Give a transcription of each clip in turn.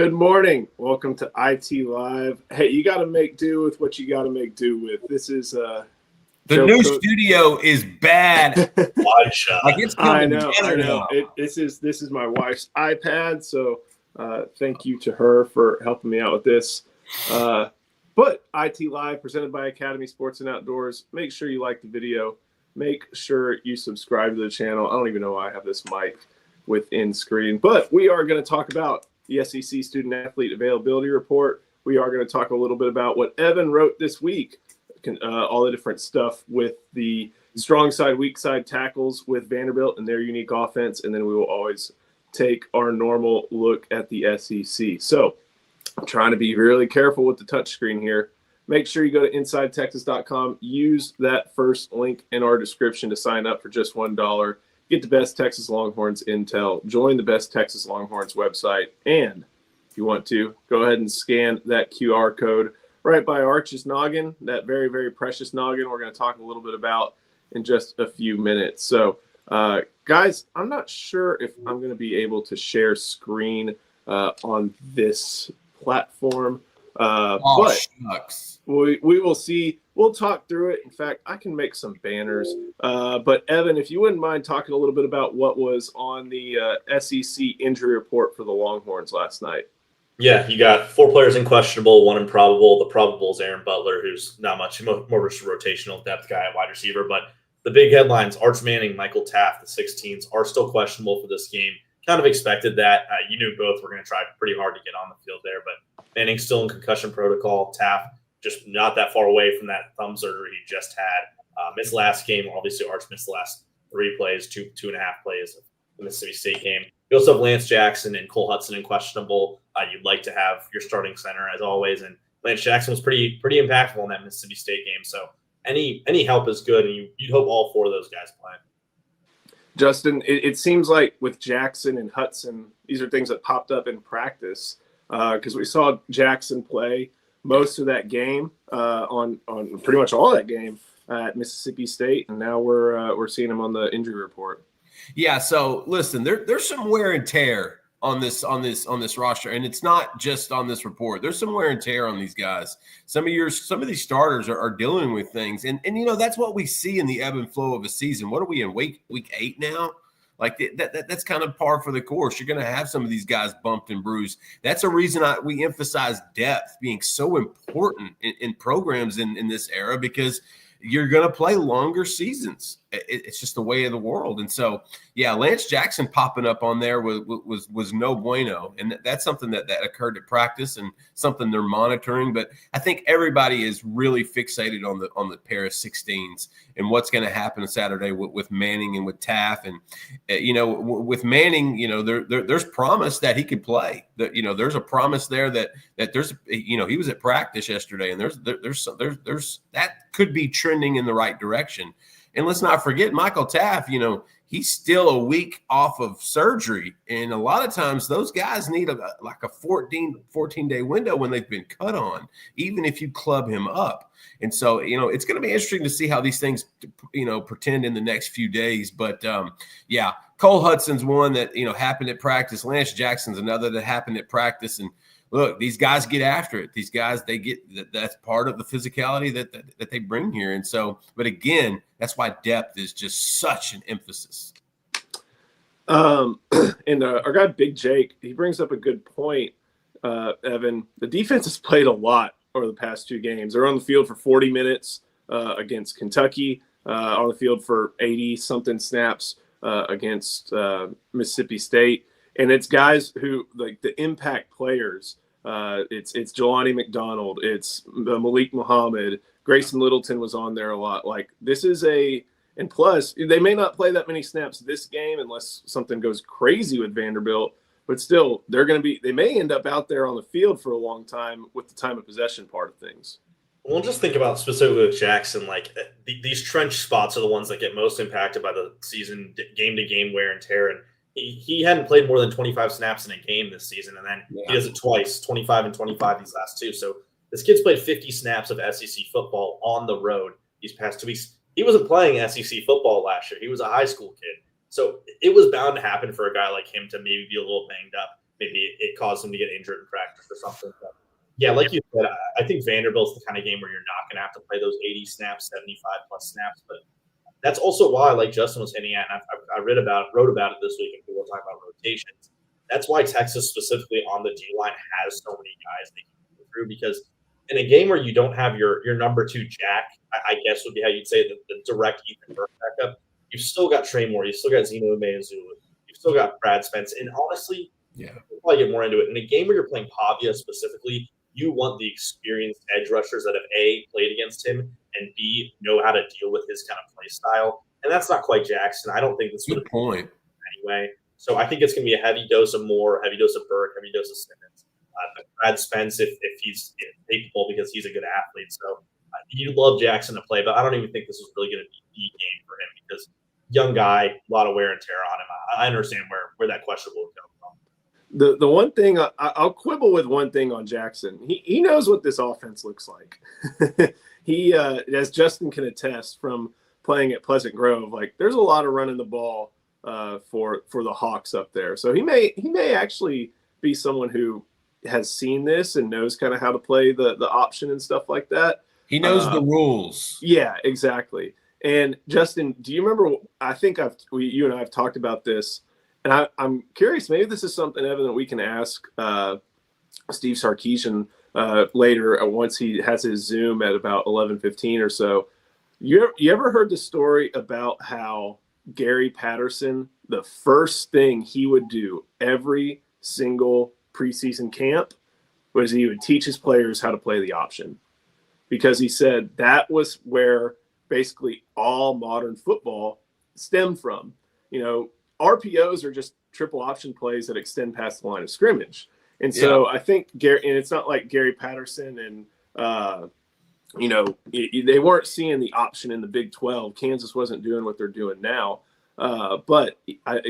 Good morning. Welcome to IT Live. Hey, you got to make do with what you got to make do with. This is the new studio is bad. Wide shot. Like it's I know. This is my wife's iPad, so thank you to her for helping me out with this. But IT Live, presented by Academy Sports and Outdoors. Make sure you like the video. Make sure you subscribe to the channel. I don't even know why I have this mic within screen, but we are going to talk about the SEC Student Athlete Availability Report. We are going to talk a little bit about what Evan wrote this week, all the different stuff with the strong side, weak side tackles with Vanderbilt and their unique offense, and then we will always take our normal look at the SEC. So I'm trying to be really careful with the touchscreen here. Make sure you go to InsideTexas.com. Use that first link in our description to sign up for just $1. Get the best Texas Longhorns intel. Join the best Texas Longhorns website. And if you want to, go ahead and scan that QR code right by Arch's noggin, that very, very precious noggin we're going to talk a little bit about in just a few minutes. So, guys, I'm not sure if I'm going to be able to share screen on this platform. But shucks. we will see. We'll talk through it. In fact, I can make some banners. But Evan, if you wouldn't mind talking a little bit about what was on the SEC injury report for the Longhorns last night. Yeah, you got 4 players in questionable, 1 improbable. The probable is Aaron Butler, who's not much more just a rotational depth guy at wide receiver. But the big headlines: Arch Manning, Michael Taaffe, the 16s are still questionable for this game. Kind of expected that. You knew both were going to try pretty hard to get on the field there, but Manning's still in concussion protocol. Taaffe just not that far away from that thumb surgery he just had. Missed last game. Obviously, Arch missed the last 3 plays, two and a half plays of the Mississippi State game. You also have Lance Jackson and Cole Hudson in questionable. You'd like to have your starting center as always, and Lance Jackson was pretty impactful in that Mississippi State game. So any help is good, and you'd hope all 4 of those guys play. Justin, it seems like with Jackson and Hudson, these are things that popped up in practice because we saw Jackson play most of that game on pretty much all that game at Mississippi State, and now we're seeing him on the injury report. Yeah. So listen, there's some wear and tear on this roster, and it's not just on this report. There's some wear and tear on these guys. Some of these starters are dealing with things, and that's what we see in the ebb and flow of a season. What are we in week 8 now? Like that's kind of par for the course. You're going to have some of these guys bumped and bruised. That's a reason we emphasize depth being so important in programs in this era, because you're going to play longer seasons. It's just the way of the world. And so, yeah, Lance Jackson popping up on there was no bueno. And that's something that occurred at practice and something they're monitoring. But I think everybody is really fixated on the pair of 16s and what's going to happen Saturday with Manning and with Taaffe. And, with Manning, there's promise that he could play. There's a promise there that there's, he was at practice yesterday, and there's that could be trending in the right direction. And let's not forget Michael Taaffe, he's still a week off of surgery. And a lot of times those guys need a 14-day window when they've been cut on, even if you club him up. And so, it's going to be interesting to see how these things, pretend in the next few days. But, yeah, Cole Hudson's one that, happened at practice. Lance Jackson's another that happened at practice. And look, these guys get after it. These guys, that's part of the physicality that they bring here. And so, but again, that's why depth is just such an emphasis. And our guy, Big Jake, he brings up a good point, Evan. The defense has played a lot over the past 2 games. They're on the field for 40 minutes against Kentucky, on the field for 80-something snaps against Mississippi State. And it's guys who, like the impact players, it's Jelani McDonald, it's Malik Muhammad, Grayson Littleton was on there a lot. Like this is and plus they may not play that many snaps this game unless something goes crazy with Vanderbilt, but still they may end up out there on the field for a long time with the time of possession part of things. Well, just think about specifically with Jackson, like these trench spots are the ones that get most impacted by the season game-to-game wear and tear. And he hadn't played more than 25 snaps in a game this season, and then he does it twice, 25 and 25 these last 2. So this kid's played 50 snaps of SEC football on the road these past 2 weeks. He wasn't playing SEC football last year. He was a high school kid. So it was bound to happen for a guy like him to maybe be a little banged up. maybe it caused him to get injured in practice or something. But yeah, like you said, I think Vanderbilt's the kind of game where you're not going to have to play those 80 snaps, 75 plus snaps. But that's also why, like Justin was hinting at, and I wrote about it this week, and people were talking about rotations. That's why Texas, specifically on the D line, has so many guys they can go through, because in a game where you don't have your number 2 Jack, I guess would be how you'd say the direct Ethan Burke backup, you've still got Trey Moore, you've still got Zeno Umeozulu, you've still got Brad Spence, and honestly, we'll probably get more into it. In a game where you're playing Pavia specifically, you want the experienced edge rushers that have A, played against him, and B, know how to deal with his kind of play style. And that's not quite Jackson. I don't think this would have been anyway. So I think it's going to be a heavy dose of Moore, heavy dose of Burke, heavy dose of Simmons. But Brad Spence, if he's capable, because he's a good athlete. So you'd love Jackson to play, but I don't even think this is really going to be the game for him, because young guy, a lot of wear and tear on him. I understand where that question will come from. The one thing I'll quibble with one thing on Jackson. He knows what this offense looks like. He, as Justin can attest from playing at Pleasant Grove, like there's a lot of running the ball for the Hawks up there. So he may actually be someone who has seen this and knows kind of how to play the option and stuff like that. He knows the rules. Yeah, exactly. And Justin, do you remember? I think you and I have talked about this, and I'm curious. Maybe this is something, Evan, that we can ask Steve Sarkisian later once he has his Zoom at about 11:15 or so. You ever heard the story about how Gary Patterson, the first thing he would do every single preseason camp was he would teach his players how to play the option, because he said that was where basically all modern football stemmed from. RPOs are just triple option plays that extend past the line of scrimmage. And so I think Gary, and it's not like Gary Patterson and, they weren't seeing the option in the Big 12. Kansas wasn't doing what they're doing now. But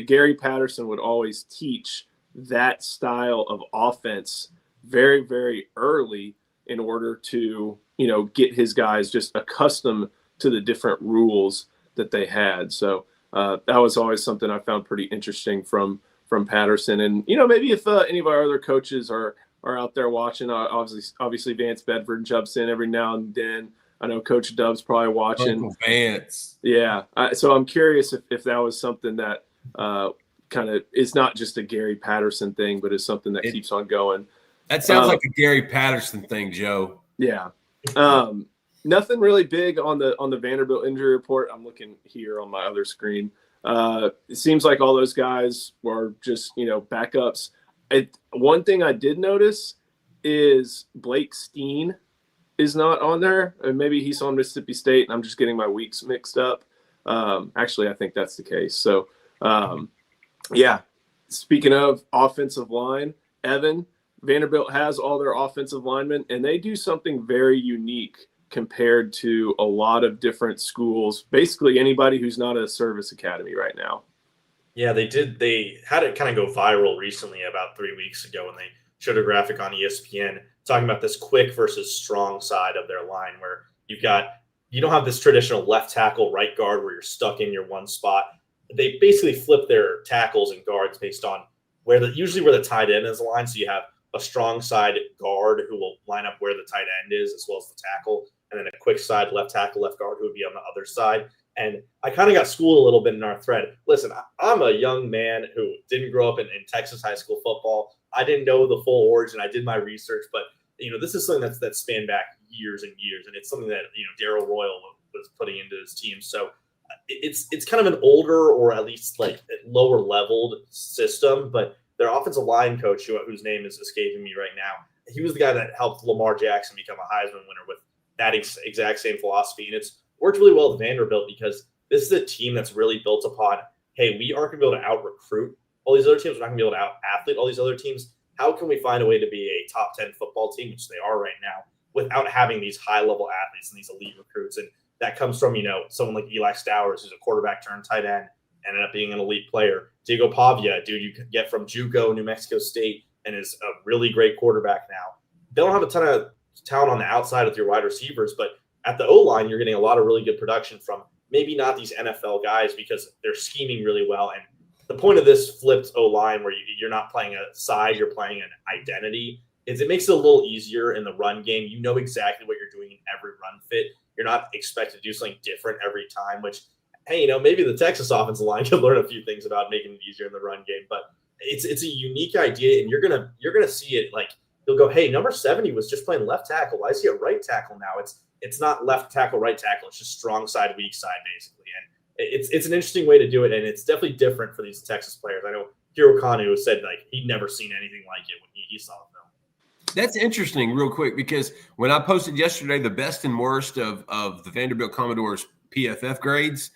Gary Patterson would always teach that style of offense very, very early in order to, get his guys just accustomed to the different rules that they had. So that was always something I found pretty interesting from Patterson. And, maybe if any of our other coaches are out there watching, obviously Vance Bedford jumps in every now and then. I know Coach Dove's probably watching. Uncle Vance. Yeah. So I'm curious if that was something that kind of is not just a Gary Patterson thing, but is something that keeps on going. That sounds like a Gary Patterson thing, Joe. Yeah. Nothing really big on the Vanderbilt injury report. I'm looking here on my other screen. It seems like all those guys were just, backups. One thing I did notice is Blake Steen is not on there. And maybe he's on Mississippi State, and I'm just getting my weeks mixed up. Actually, I think that's the case. So, speaking of offensive line, Evan, Vanderbilt has all their offensive linemen, and they do something very unique compared to a lot of different schools, basically anybody who's not a service academy right now. Yeah, they did. They had it kind of go viral recently about 3 weeks ago when they showed a graphic on ESPN talking about this quick versus strong side of their line, where you don't have this traditional left tackle, right guard where you're stuck in your one spot. They basically flip their tackles and guards based on usually where the tight end is aligned. So you have a strong side guard who will line up where the tight end is, as well as the tackle, and then a quick side left tackle, left guard who would be on the other side. And I kind of got schooled a little bit in our thread. Listen, I'm a young man who didn't grow up in Texas high school football. I didn't know the full origin. I did my research, but this is something that spanned back years and years, and it's something that Darryl Royal was putting into his team. So it's kind of an older, or at least like lower leveled system, but their offensive line coach, whose name is escaping me right now, he was the guy that helped Lamar Jackson become a Heisman winner with that exact same philosophy. And it's worked really well with Vanderbilt, because this is a team that's really built upon, hey, we aren't going to be able to out-recruit all these other teams. We're not going to be able to out-athlete all these other teams. How can we find a way to be a top 10 football team, which they are right now, without having these high-level athletes and these elite recruits? And that comes from, someone like Eli Stowers, who's a quarterback turned tight end, ended up being an elite player. Diego Pavia, dude, you could get from JUCO, New Mexico State, and is a really great quarterback now. They don't have a ton of talent on the outside with your wide receivers, but at the O-line, you're getting a lot of really good production from maybe not these NFL guys, because they're scheming really well. And the point of this flipped O-line where you're not playing a side, you're playing an identity, is it makes it a little easier in the run game. You know exactly what you're doing in every run fit. You're not expected to do something different every time, which, hey, maybe the Texas offensive line can learn a few things about making it easier in the run game, but it's a unique idea, and you're gonna see it. Like, you'll go, hey, number 70 was just playing left tackle. Why is he at right tackle now? It's not left tackle, right tackle. It's just strong side, weak side, basically. And it's an interesting way to do it, and it's definitely different for these Texas players. I know Hiro Kanu said like he'd never seen anything like it when he saw the film. That's interesting, real quick, because when I posted yesterday the best and worst of the Vanderbilt Commodores PFF grades,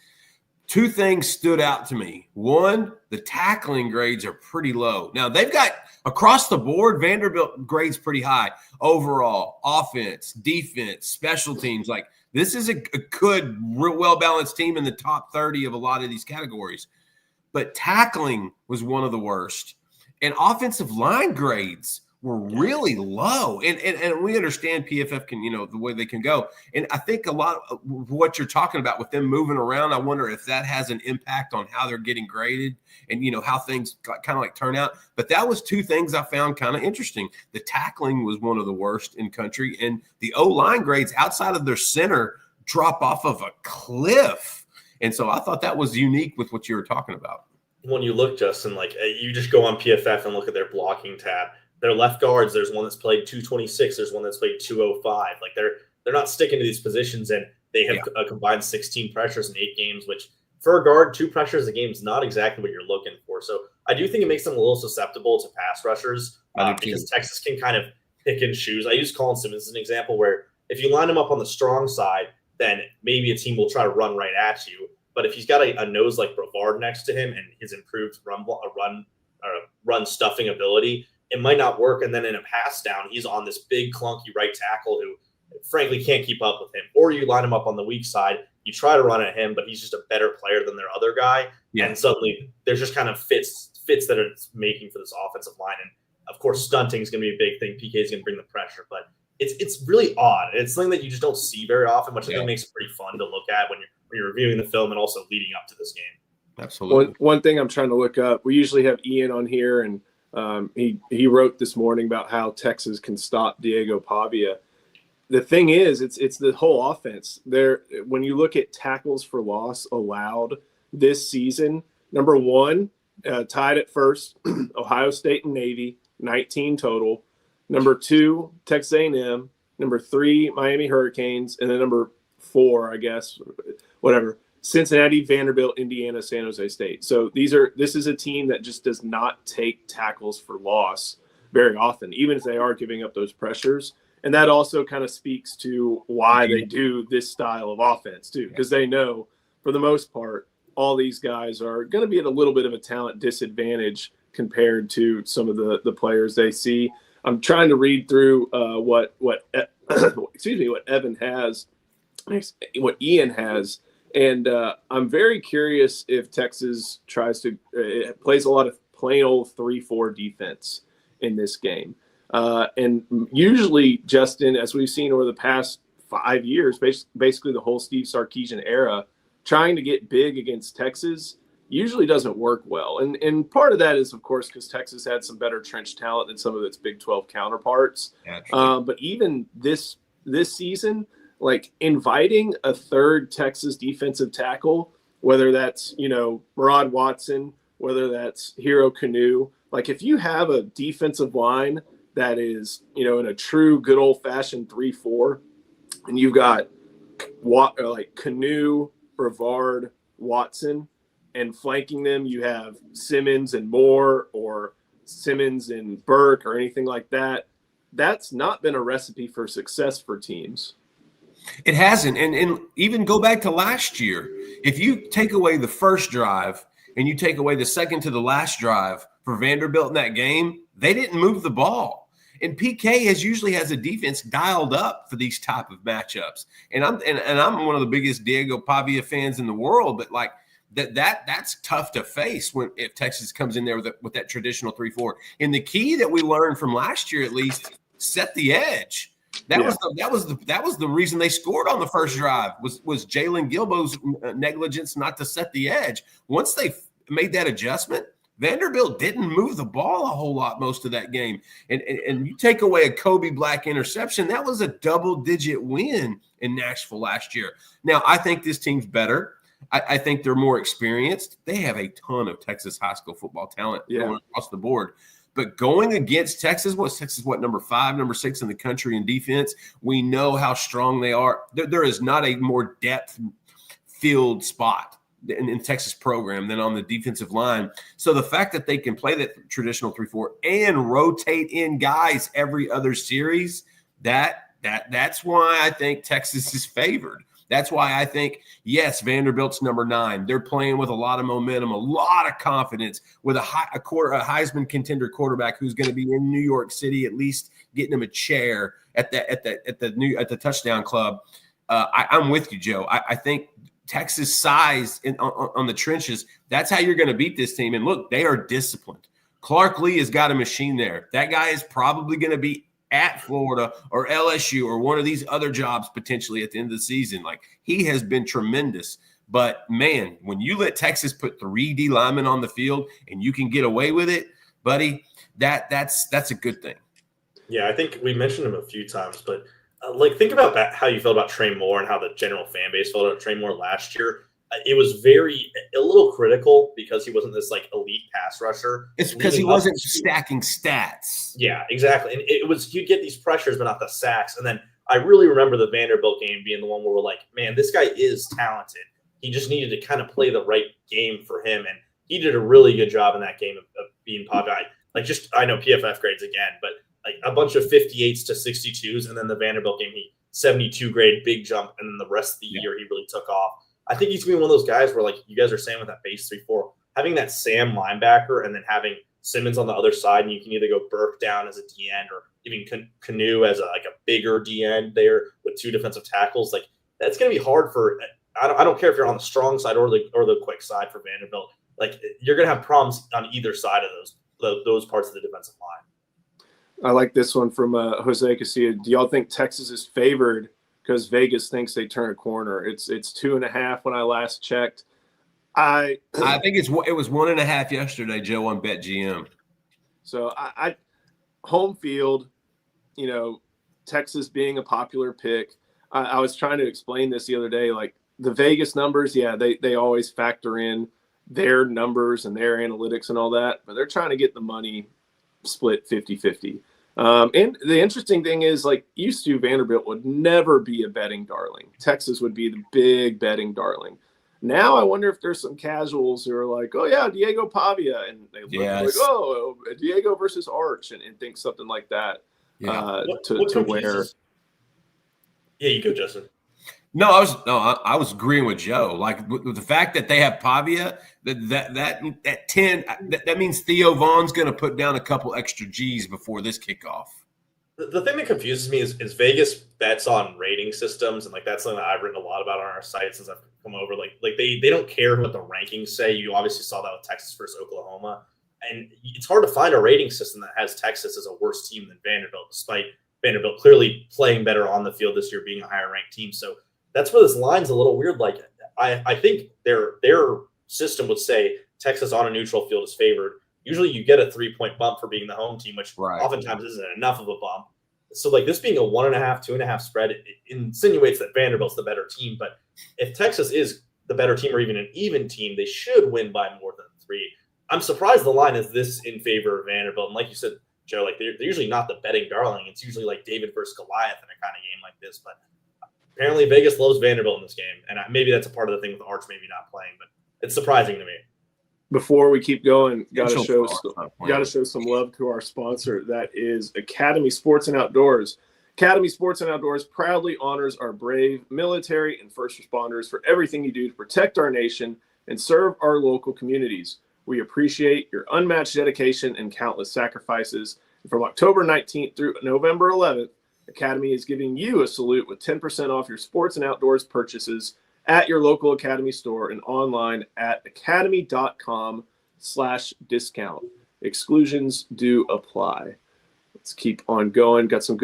two things stood out to me. One, the tackling grades are pretty low. Now, they've got across the board, Vanderbilt grades pretty high. Overall, offense, defense, special teams. Like, this is a good, real well-balanced team in the top 30 of a lot of these categories. But tackling was one of the worst. And offensive line grades were really low. And we understand PFF can, the way they can go. And I think a lot of what you're talking about with them moving around, I wonder if that has an impact on how they're getting graded and, how things kind of like turn out. But that was two things I found kind of interesting. The tackling was one of the worst in country, and the O-line grades outside of their center drop off of a cliff. And so I thought that was unique with what you were talking about. When you look, Justin, like you just go on PFF and look at their blocking tab. Their left guards, there's one that's played 226. There's one that's played 205. Like they're not sticking to these positions, and they have a combined 16 pressures in 8 games, which for a guard, 2 pressures a game is not exactly what you're looking for. So I do think it makes them a little susceptible to pass rushers because Texas can kind of pick and choose. I use Colin Simmons as an example where if you line him up on the strong side, then maybe a team will try to run right at you. But if he's got a nose like Brevard next to him and his improved run stuffing ability, it might not work. And then in a pass down, he's on this big clunky right tackle who frankly can't keep up with him. Or you line him up on the weak side, you try to run at him, but he's just a better player than their other guy. Yeah. And suddenly there's just kind of fits that it's making for this offensive line. And of course, stunting is going to be a big thing. PK is going to bring the pressure, but it's really odd. It's something that you just don't see very often, which I think makes it pretty fun to look at when you're reviewing the film and also leading up to this game. Absolutely. One thing I'm trying to look up, we usually have Ian on here, and he wrote this morning about how Texas can stop Diego Pavia. The thing is, it's the whole offense. When you look at tackles for loss allowed this season, number 1, tied at first, Ohio State and Navy, 19 total. Number 2, Texas A&M. Number 3, Miami Hurricanes, and then number 4, I guess, whatever, Cincinnati, Vanderbilt, Indiana, San Jose State. So this is a team that just does not take tackles for loss very often, even if they are giving up those pressures. And that also kind of speaks to why they do this style of offense too, because they know for the most part, all these guys are going to be at a little bit of a talent disadvantage compared to some of the players they see. I'm trying to read through what Evan has, what Ian has. And I'm very curious if Texas tries to plays a lot of plain old 3-4 defense in this game. And usually, Justin, as we've seen over the past 5 years, basically the whole Steve Sarkisian era, trying to get big against Texas usually doesn't work well. And part of that is, of course, because Texas had some better trench talent than some of its Big 12 counterparts. But even this season, like inviting a third Texas defensive tackle, whether that's, Murad Watson, whether that's Hiro Kanu, like if you have a defensive line that is, in a true good old fashioned 3-4, and you've got Kanu, Brevard, Watson, and flanking them, you have Simmons and Moore or Simmons and Burke or anything like that. That's not been a recipe for success for teams. It hasn't. And even go back to last year. If you take away the first drive and you take away the second to the last drive for Vanderbilt in that game, they didn't move the ball. And PK usually has a defense dialed up for these type of matchups. And I'm one of the biggest Diego Pavia fans in the world, but like that's tough to face if Texas comes in there with that traditional 3-4. And the key that we learned from last year, at least, set the edge. That was the reason they scored on the first drive was Jalen Gilbo's negligence not to set the edge. Once they made that adjustment, Vanderbilt didn't move the ball a whole lot most of that game. And you take away a Kobe Black interception, that was a double-digit win in Nashville last year. Now, I think this team's better. I think they're more experienced. They have a ton of Texas high school football talent going across the board. But going against Texas, number 5, number 6 in the country in defense? We know how strong they are. There is not a more depth-filled spot in Texas program than on the defensive line. So the fact that they can play that traditional 3-4 and rotate in guys every other series, that's why I think Texas is favored. That's why I think, yes, Vanderbilt's number 9. They're playing with a lot of momentum, a lot of confidence, with a Heisman contender quarterback who's going to be in New York City, at least getting him a chair at the touchdown club. I'm with you, Joe. I think Texas size on the trenches, that's how you're going to beat this team. And look, they are disciplined. Clark Lee has got a machine there. That guy is probably going to be at Florida or LSU or one of these other jobs potentially at the end of the season. Like, he has been tremendous. But, man, when you let Texas put 3 D linemen on the field and you can get away with it, buddy, that's a good thing. Yeah, I think we mentioned him a few times, but think about that, how you felt about Trey Moore and how the general fan base felt about Trey Moore last year. It was a little critical because he wasn't this elite pass rusher. It's because he wasn't stacking stats. Yeah, exactly. And it was, you'd get these pressures, but not the sacks. And then I really remember the Vanderbilt game being the one where we're like, man, this guy is talented. He just needed to kind of play the right game for him. And he did a really good job in that game of being popular. I know PFF grades again, but a bunch of 58s to 62s. And then the Vanderbilt game, he 72 grade, big jump. And then the rest of the year, he really took off. I think he's going to be one of those guys where, you guys are saying with that base 3-4, having that Sam linebacker and then having Simmons on the other side, and you can either go Burke down as a D end or even Canoe as a bigger D end there with 2 defensive tackles. That's going to be hard for. I don't care if you're on the strong side or the quick side for Vanderbilt. You're going to have problems on either side of those parts of the defensive line. I like this one from Jose Casilla. Do y'all think Texas is favored because Vegas thinks they turn a corner? It's 2.5 when I last checked. I think it was 1.5 yesterday, Joe, on BetGM. So I home field, Texas being a popular pick. I was trying to explain this the other day. The Vegas numbers, they always factor in their numbers and their analytics and all that, but they're trying to get the money split 50-50. And the interesting thing is, used to, Vanderbilt would never be a betting darling. Texas would be the big betting darling. Now I wonder if there's some casuals who are like, oh, yeah, Diego Pavia. And they look Diego versus Arch and think something like that. Yeah. To where. Yeah, you go, Justin. No, I was agreeing with Joe. With the fact that they have Pavia, that 10, that means Theo Vaughn's going to put down a couple extra G's before this kickoff. The thing that confuses me is Vegas bets on rating systems, and that's something that I've written a lot about on our site since I've come over. They don't care what the rankings say. You obviously saw that with Texas versus Oklahoma, and it's hard to find a rating system that has Texas as a worse team than Vanderbilt, despite Vanderbilt clearly playing better on the field this year, being a higher ranked team. So that's where this line's a little weird. I think their system would say Texas on a neutral field is favored. Usually you get a 3-point bump for being the home team, which oftentimes isn't enough of a bump. So this being a 1.5, 2.5 spread, it insinuates that Vanderbilt's the better team. But if Texas is the better team or even an even team, they should win by more than 3. I'm surprised the line is this in favor of Vanderbilt. And like you said, Joe, they're usually not the betting darling. It's usually David versus Goliath in a kind of game like this. But apparently Vegas loves Vanderbilt in this game. And maybe that's a part of the thing with Arch maybe not playing. But it's surprising to me. Before we keep going, got to show some love to our sponsor. That is Academy Sports and Outdoors. Academy Sports and Outdoors proudly honors our brave military and first responders for everything you do to protect our nation and serve our local communities. We appreciate your unmatched dedication and countless sacrifices. And from October 19th through November 11th, Academy is giving you a salute with 10% off your sports and outdoors purchases at your local Academy store and online at academy.com/discount. Exclusions do apply. Let's keep on going. Got some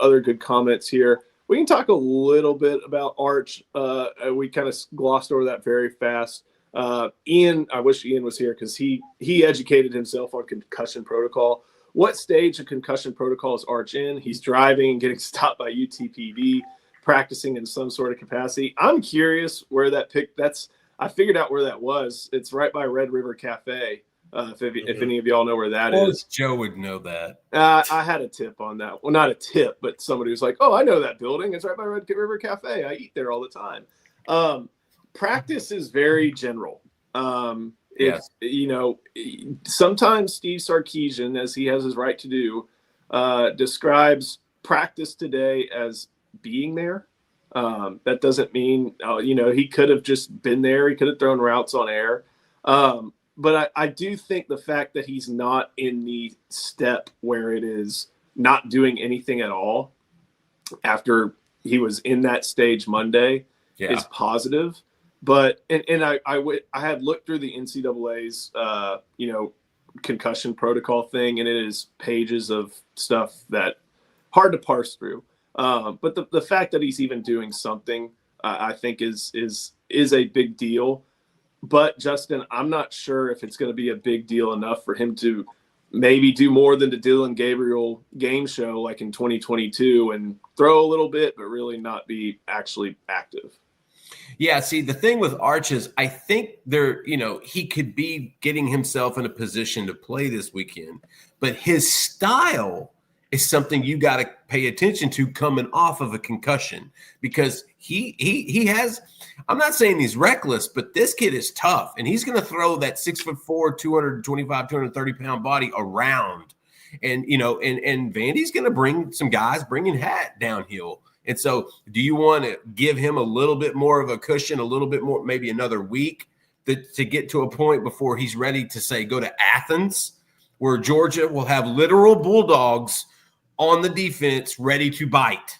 other good comments here. We can talk a little bit about Arch. We kind of glossed over that very fast. Ian, I wish Ian was here because he educated himself on concussion protocol. What stage of concussion protocol is Arch in? He's driving and getting stopped by UTPB, practicing in some sort of capacity. I'm curious where that I figured out where that was. It's right by Red River Cafe. If any of y'all know where that is. Joe would know that. I had a tip on that. Well, not a tip, but somebody was like, "Oh, I know that building. It's right by Red River Cafe. I eat there all the time." Practice is very general. Yes. Sometimes Steve Sarkisian, as he has his right to do, describes practice today as being there. That doesn't mean, he could have just been there. He could have thrown routes on air. But I do think the fact that he's not in the step where it is not doing anything at all after he was in that stage Monday is positive. But I had looked through the NCAA's concussion protocol thing, and it is pages of stuff that hard to parse through. But the fact that he's even doing something, I think is a big deal. But Justin, I'm not sure if it's going to be a big deal enough for him to maybe do more than the Dylan Gabriel game show like in 2022 and throw a little bit, but really not be actually active. Yeah, see, the thing with Arch is I think he could be getting himself in a position to play this weekend, but his style is something you got to pay attention to coming off of a concussion, because he has, I'm not saying he's reckless, but this kid is tough, and he's going to throw that 6'4", 225, 230-pound body around. And, and Vandy's going to bring some guys bringing hat downhill. And so do you want to give him a little bit more of a cushion, a little bit more, maybe another week to get to a point before he's ready to say, go to Athens, where Georgia will have literal bulldogs on the defense ready to bite?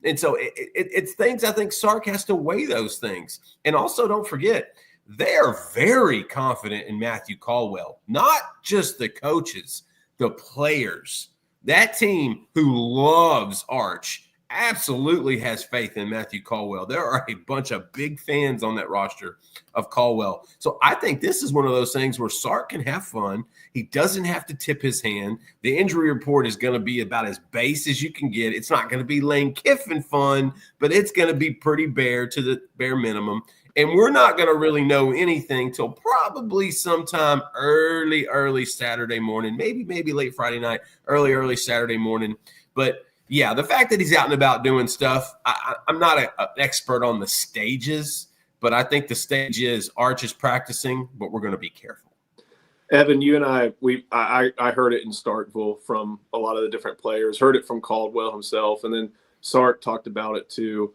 And so it's things I think Sark has to weigh those things. And also don't forget, they are very confident in Matthew Caldwell, not just the coaches, the players. That team who loves Arch absolutely has faith in Matthew Caldwell. There are a bunch of big fans on that roster of Caldwell. So I think this is one of those things where Sark can have fun. He doesn't have to tip his hand. The injury report is going to be about as base as you can get. It's not going to be Lane Kiffin fun, but it's going to be pretty bare to the bare minimum. And we're not going to really know anything till probably sometime early Saturday morning, maybe late Friday night, early Saturday morning. But yeah, the fact that he's out and about doing stuff, I'm not an expert on the stages, but I think the stage is Arch is practicing, but we're going to be careful. Evan, you and I heard it in Starkville from a lot of the different players, heard it from Caldwell himself, and then Sark talked about it too.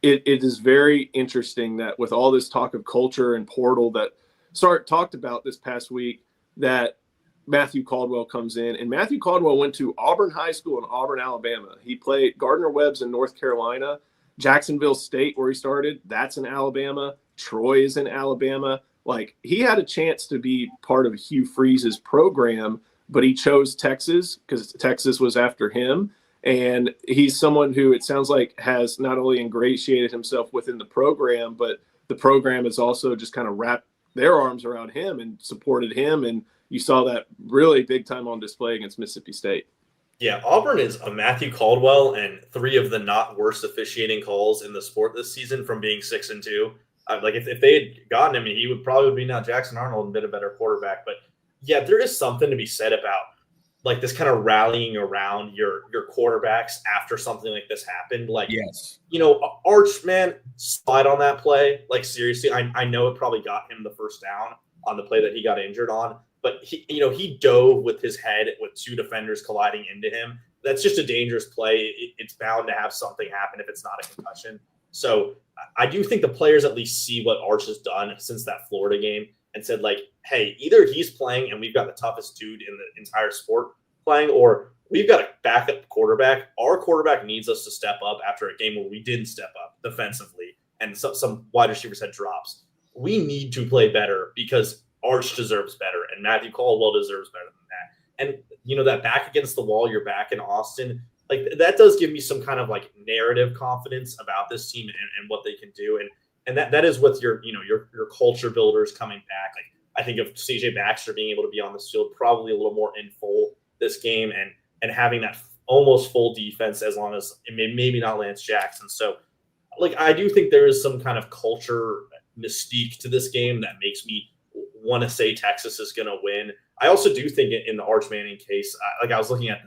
It is very interesting that with all this talk of culture and portal that Sark talked about this past week, that Matthew Caldwell comes in, and Matthew Caldwell went to Auburn High School in Auburn, Alabama. He played Gardner-Webb's in North Carolina, Jacksonville State, where he started. That's in Alabama. Troy is in Alabama. He had a chance to be part of Hugh Freeze's program, but he chose Texas because Texas was after him. And he's someone who it sounds like has not only ingratiated himself within the program, but the program has also just kind of wrapped their arms around him and supported him. And you saw that really big time on display against Mississippi State. Yeah, Auburn is a Matthew Caldwell and 3 of the not worst officiating calls in the sport this season from being 6-2. If they had gotten him, he would probably be now Jackson Arnold and been a better quarterback. But yeah, there is something to be said about this kind of rallying around your quarterbacks after something like this happened. Yes, Arch, man, slide on that play. Seriously, I know it probably got him the first down on the play that he got injured on, but he dove with his head with 2 defenders colliding into him. That's just a dangerous play. It's bound to have something happen if it's not a concussion. So I do think the players at least see what Arch has done since that Florida game and said, hey, either he's playing and we've got the toughest dude in the entire sport playing, or we've got a backup quarterback. Our quarterback needs us to step up after a game where we didn't step up defensively and some wide receivers had drops. We need to play better because Arch deserves better and Matthew Caldwell deserves better than that. And, that back against the wall, you're back in Austin, that does give me some kind of narrative confidence about this team and what they can do. And that is with your culture builders coming back. Like I think of CJ Baxter being able to be on this field probably a little more in full this game and having that almost full defense as long as maybe not Lance Jackson. So like I do think there is some kind of culture mystique to this game that makes me want to say Texas is going to win. I also do think in the Arch Manning case, like I was looking at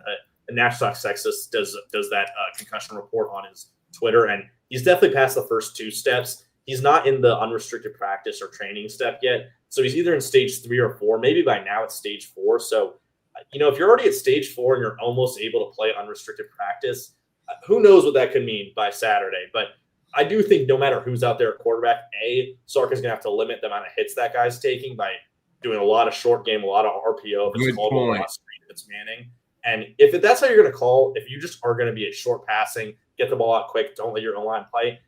the National Texas does that concussion report on his Twitter, and he's definitely passed the first 2 steps. He's not in the unrestricted practice or training step yet. So he's either in stage 3 or 4. Maybe by now it's stage 4. So, if you're already at stage 4 and you're almost able to play unrestricted practice, who knows what that could mean by Saturday. But I do think no matter who's out there at quarterback, Sark is going to have to limit the amount of hits that guy's taking by doing a lot of short game, a lot of RPO if it's called, a lot of screen if it's Manning. And if that's how you're going to call, if you just are going to be a short passing, get the ball out quick, don't let your O-line play,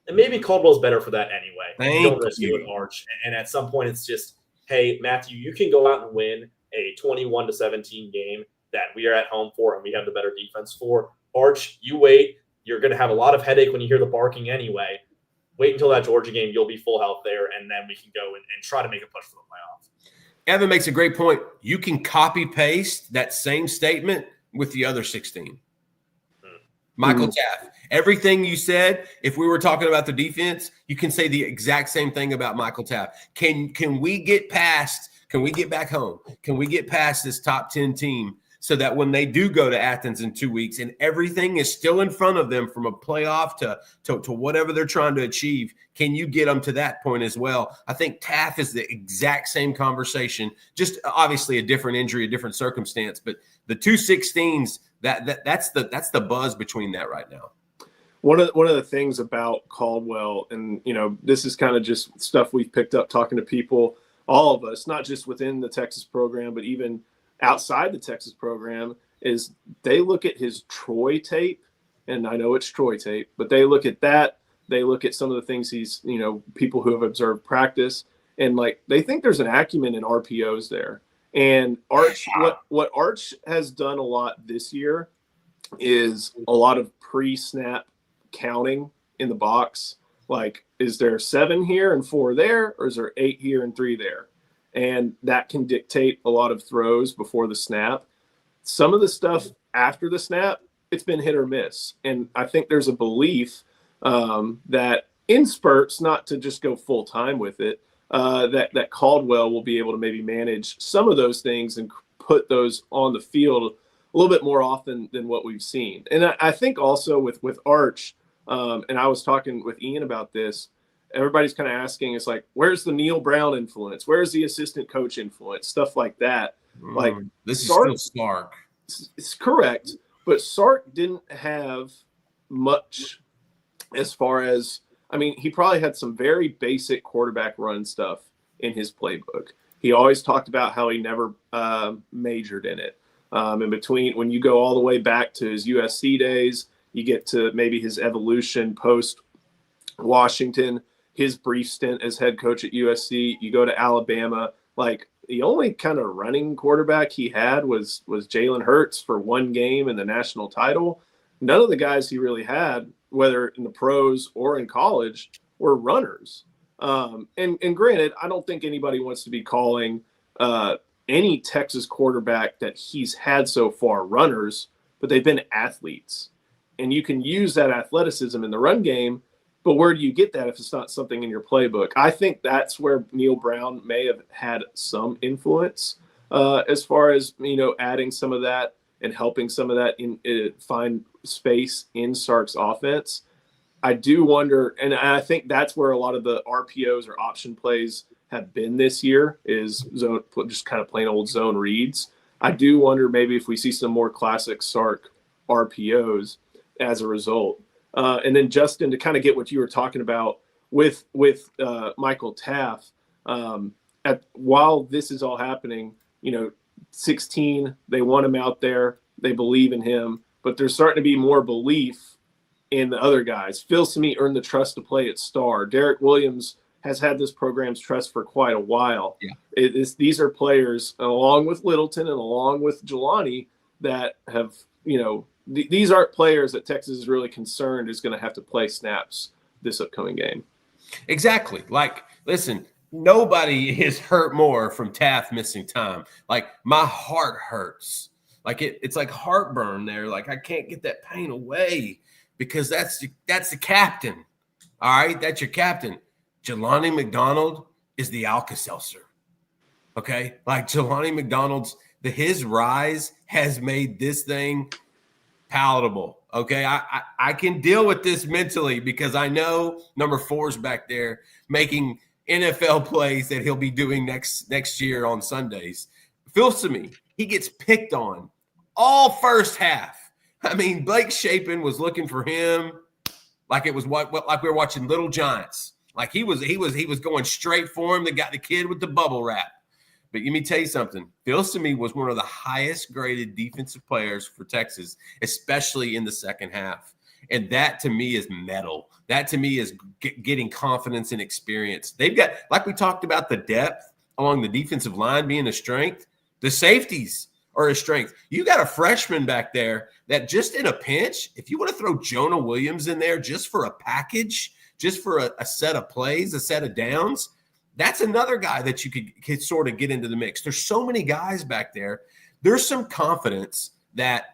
and maybe Caldwell's better for that anyway. You don't risk it with Arch. And at some point, it's just, hey, Matthew, you can go out and win a 21-17 game that we are at home for and we have the better defense for. Arch, you wait. You're going to have a lot of headache when you hear the barking anyway. Wait until that Georgia game. You'll be full health there, and then we can go and try to make a push for the playoffs. Evan makes a great point. You can copy-paste that same statement with the other 16. Michael Taaffe. Everything you said, if we were talking about the defense, you can say the exact same thing about Michael Taaffe. Can we get back home? Can we get past this top 10 team so that when they do go to Athens in 2 weeks and everything is still in front of them from a playoff to whatever they're trying to achieve, can you get them to that point as well? I think Taaffe is the exact same conversation, just obviously a different injury, a different circumstance, but the 216s, that's the buzz between that right now. One of the things about Caldwell, and this is kind of just stuff we've picked up talking to people, all of us, not just within the Texas program, but even outside the Texas program, is they look at his Troy tape, and I know it's Troy tape, but they look at that. They look at some of the things he's, people who have observed practice, and they think there's an acumen in RPOs there. And Arch, what Arch has done a lot this year is a lot of pre-snap counting in the box. Like, is there 7 here and 4 there, or is there 8 here and 3 there? And that can dictate a lot of throws before the snap. Some of the stuff after the snap, it's been hit or miss. And I think there's a belief that in spurts, not to just go full time with it, that Caldwell will be able to maybe manage some of those things and put those on the field a little bit more often than what we've seen. And I think also with Arch, and I was talking with Ian about this, everybody's kind of asking, it's like, where's the Neil Brown influence? Where's the assistant coach influence? Stuff like that. This is still Sark. It's correct, but Sark didn't have much as far as, he probably had some very basic quarterback run stuff in his playbook. He always talked about how he never majored in it. In between, when you go all the way back to his USC days, you get to maybe his evolution post Washington, his brief stint as head coach at USC, you go to Alabama. The only kind of running quarterback he had was Jalen Hurts for one game in the national title. None of the guys he really had, whether in the pros or in college, were runners. And granted, I don't think anybody wants to be calling any Texas quarterback that he's had so far runners, but they've been athletes. And you can use that athleticism in the run game, but where do you get that if it's not something in your playbook? I think that's where Neil Brown may have had some influence as far as, adding some of that and helping some of that find space in Sark's offense. I do wonder, and I think that's where a lot of the RPOs or option plays have been this year, is zone, just kind of plain old zone reads. I do wonder maybe if we see some more classic Sark RPOs as a result. And then Justin, to kind of get what you were talking about with Michael Taaffe, while this is all happening, 16, they want him out there, they believe in him, but there's starting to be more belief in the other guys. Phil Smeet earned the trust to play at Star. Derek Williams has had this program's trust for quite a while. Yeah. These are players, along with Littleton and along with Jelani, that have, these aren't players that Texas is really concerned is going to have to play snaps this upcoming game. Exactly. Like, listen, nobody is hurt more from Taaffe missing time. Like, my heart hurts. Like it's like heartburn there. Like, I can't get that pain away because that's the captain. All right, that's your captain. Jelani McDonald is the Alka-Seltzer. Okay, like Jelani McDonald's his rise has made this thing palatable. Okay, I can deal with this mentally because I know number 4's back there making NFL plays that he'll be doing next year on Sundays. Feels to me he gets picked on all first half. I mean, Blake Shapen was looking for him like it was like we were watching Little Giants. Like he was going straight for him. They got the kid with the bubble wrap. But let me tell you something. Feels to me was one of the highest graded defensive players for Texas, especially in the second half. And that to me is metal. That to me is getting confidence and experience. They've got, like we talked about, the depth along the defensive line being a strength. The safeties are a strength. You got a freshman back there that just in a pinch, if you want to throw Jonah Williams in there just for a package, just for a set of plays, a set of downs, that's another guy that you could sort of get into the mix. There's so many guys back there. There's some confidence that,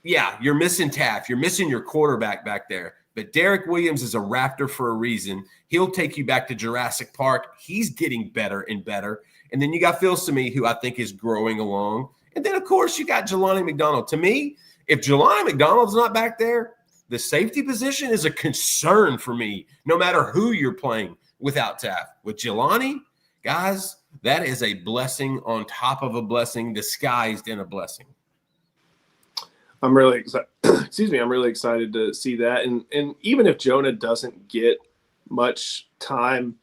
yeah, you're missing Taaffe. You're missing your quarterback back there. But Derek Williams is a Raptor for a reason. He'll take you back to Jurassic Park. He's getting better and better. And then you got Phil Simi, who I think is growing along. And then, of course, you got Jelani McDonald. To me, if Jelani McDonald's not back there, the safety position is a concern for me, no matter who you're playing without Taaffe. With Jelani, guys, that is a blessing on top of a blessing, disguised in a blessing. I'm really excited. Excuse me. I'm really excited to see that. And even if Jonah doesn't get much time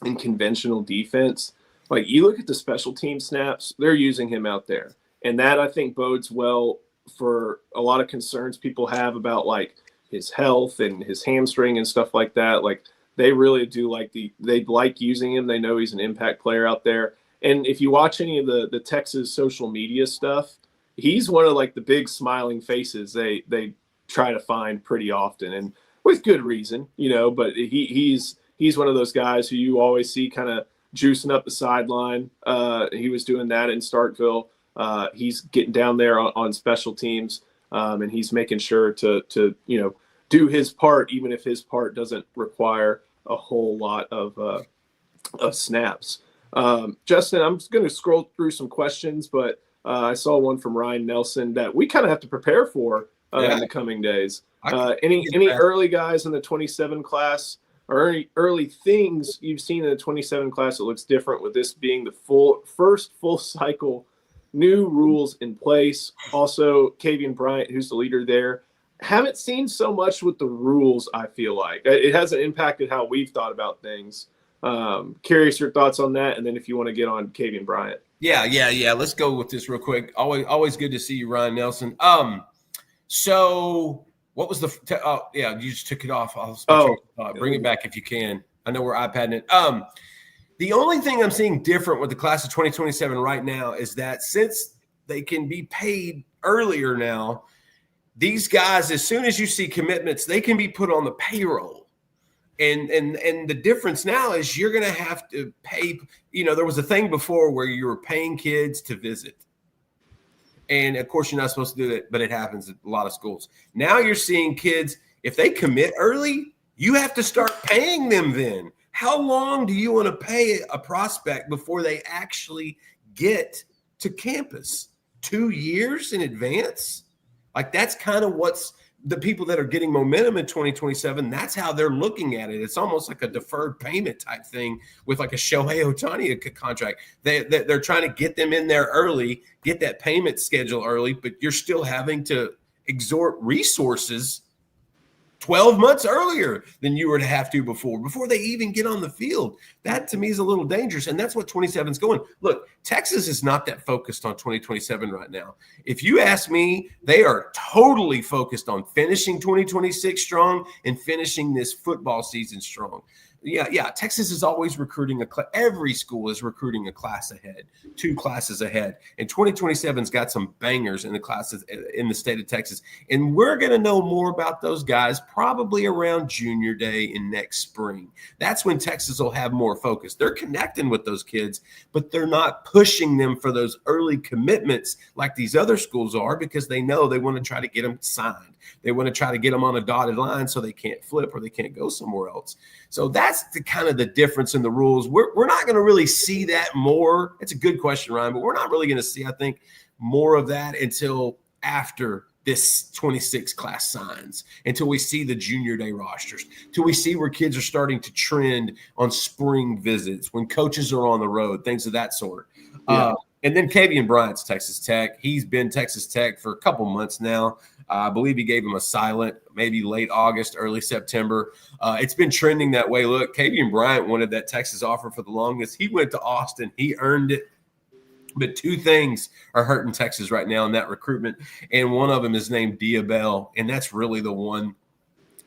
in conventional defense, like you look at the special team snaps, they're using him out there. And that I think bodes well for a lot of concerns people have about like his health and his hamstring and stuff like that. Like they really do they like using him. They know he's an impact player out there. And if you watch any of the Texas social media stuff, he's one of like the big smiling faces they try to find pretty often, and with good reason, but he's one of those guys who you always see kind of juicing up the sideline. He was doing that in Starkville. He's getting down there on special teams, and he's making sure to do his part, even if his part doesn't require a whole lot of snaps. Justin, I'm just going to scroll through some questions, but I saw one from Ryan Nelson that we kind of have to prepare for in the coming days. Any early guys in the 27 class or any early things you've seen in the 27 class that looks different with this being the first full cycle, new rules in place? Also, Kavian Bryant, who's the leader there, haven't seen so much with the rules, I feel like. It hasn't impacted how we've thought about things. Curious your thoughts on that, and then if you want to get on Kavian Bryant. Yeah. Let's go with this real quick. Always good to see you, Ryan Nelson. So what was you just took it off. Bring it back if you can. I know we're iPadding it. The only thing I'm seeing different with the class of 2027 right now is that since they can be paid earlier now, these guys, as soon as you see commitments, they can be put on the payroll. And the difference now is you're going to have to pay. There was a thing before where you were paying kids to visit. And, of course, you're not supposed to do that, but it happens at a lot of schools. Now you're seeing kids, if they commit early, you have to start paying them then. How long do you want to pay a prospect before they actually get to campus? 2 years in advance? Like that's kind of what's the people that are getting momentum in 2027, that's how they're looking at it. It's almost like a deferred payment type thing with like a Shohei Ohtani contract. They're trying to get them in there early, get that payment schedule early, but you're still having to exhort resources 12 months earlier than you were to have to before they even get on the field. That to me is a little dangerous, and that's what 27 is going. Look, Texas is not that focused on 2027 right now. If you ask me, they are totally focused on finishing 2026 strong and finishing this football season strong. Yeah. Texas is always recruiting every school is recruiting a class ahead, 2 classes ahead. And 2027's got some bangers in the classes in the state of Texas. And we're going to know more about those guys probably around Junior Day in next spring. That's when Texas will have more focus. They're connecting with those kids, but they're not pushing them for those early commitments like these other schools are, because they know they want to try to get them signed. They want to try to get them on a dotted line so they can't flip or they can't go somewhere else. So that's the kind of the difference in the rules. We're not going to really see that more. It's a good question, Ryan, but we're not really going to see, I think, more of that until after this 26 class signs, until we see the Junior Day rosters, till we see where kids are starting to trend on spring visits, when coaches are on the road, things of that sort. Yeah. And then Kavian Bryant's Texas Tech. He's been Texas Tech for a couple months now. I believe he gave him a silent, maybe late August, early September. It's been trending that way. Look, Kavian Bryant wanted that Texas offer for the longest. He went to Austin. He earned it. But 2 things are hurting Texas right now in that recruitment, and one of them is named Diabell, and that's really the one.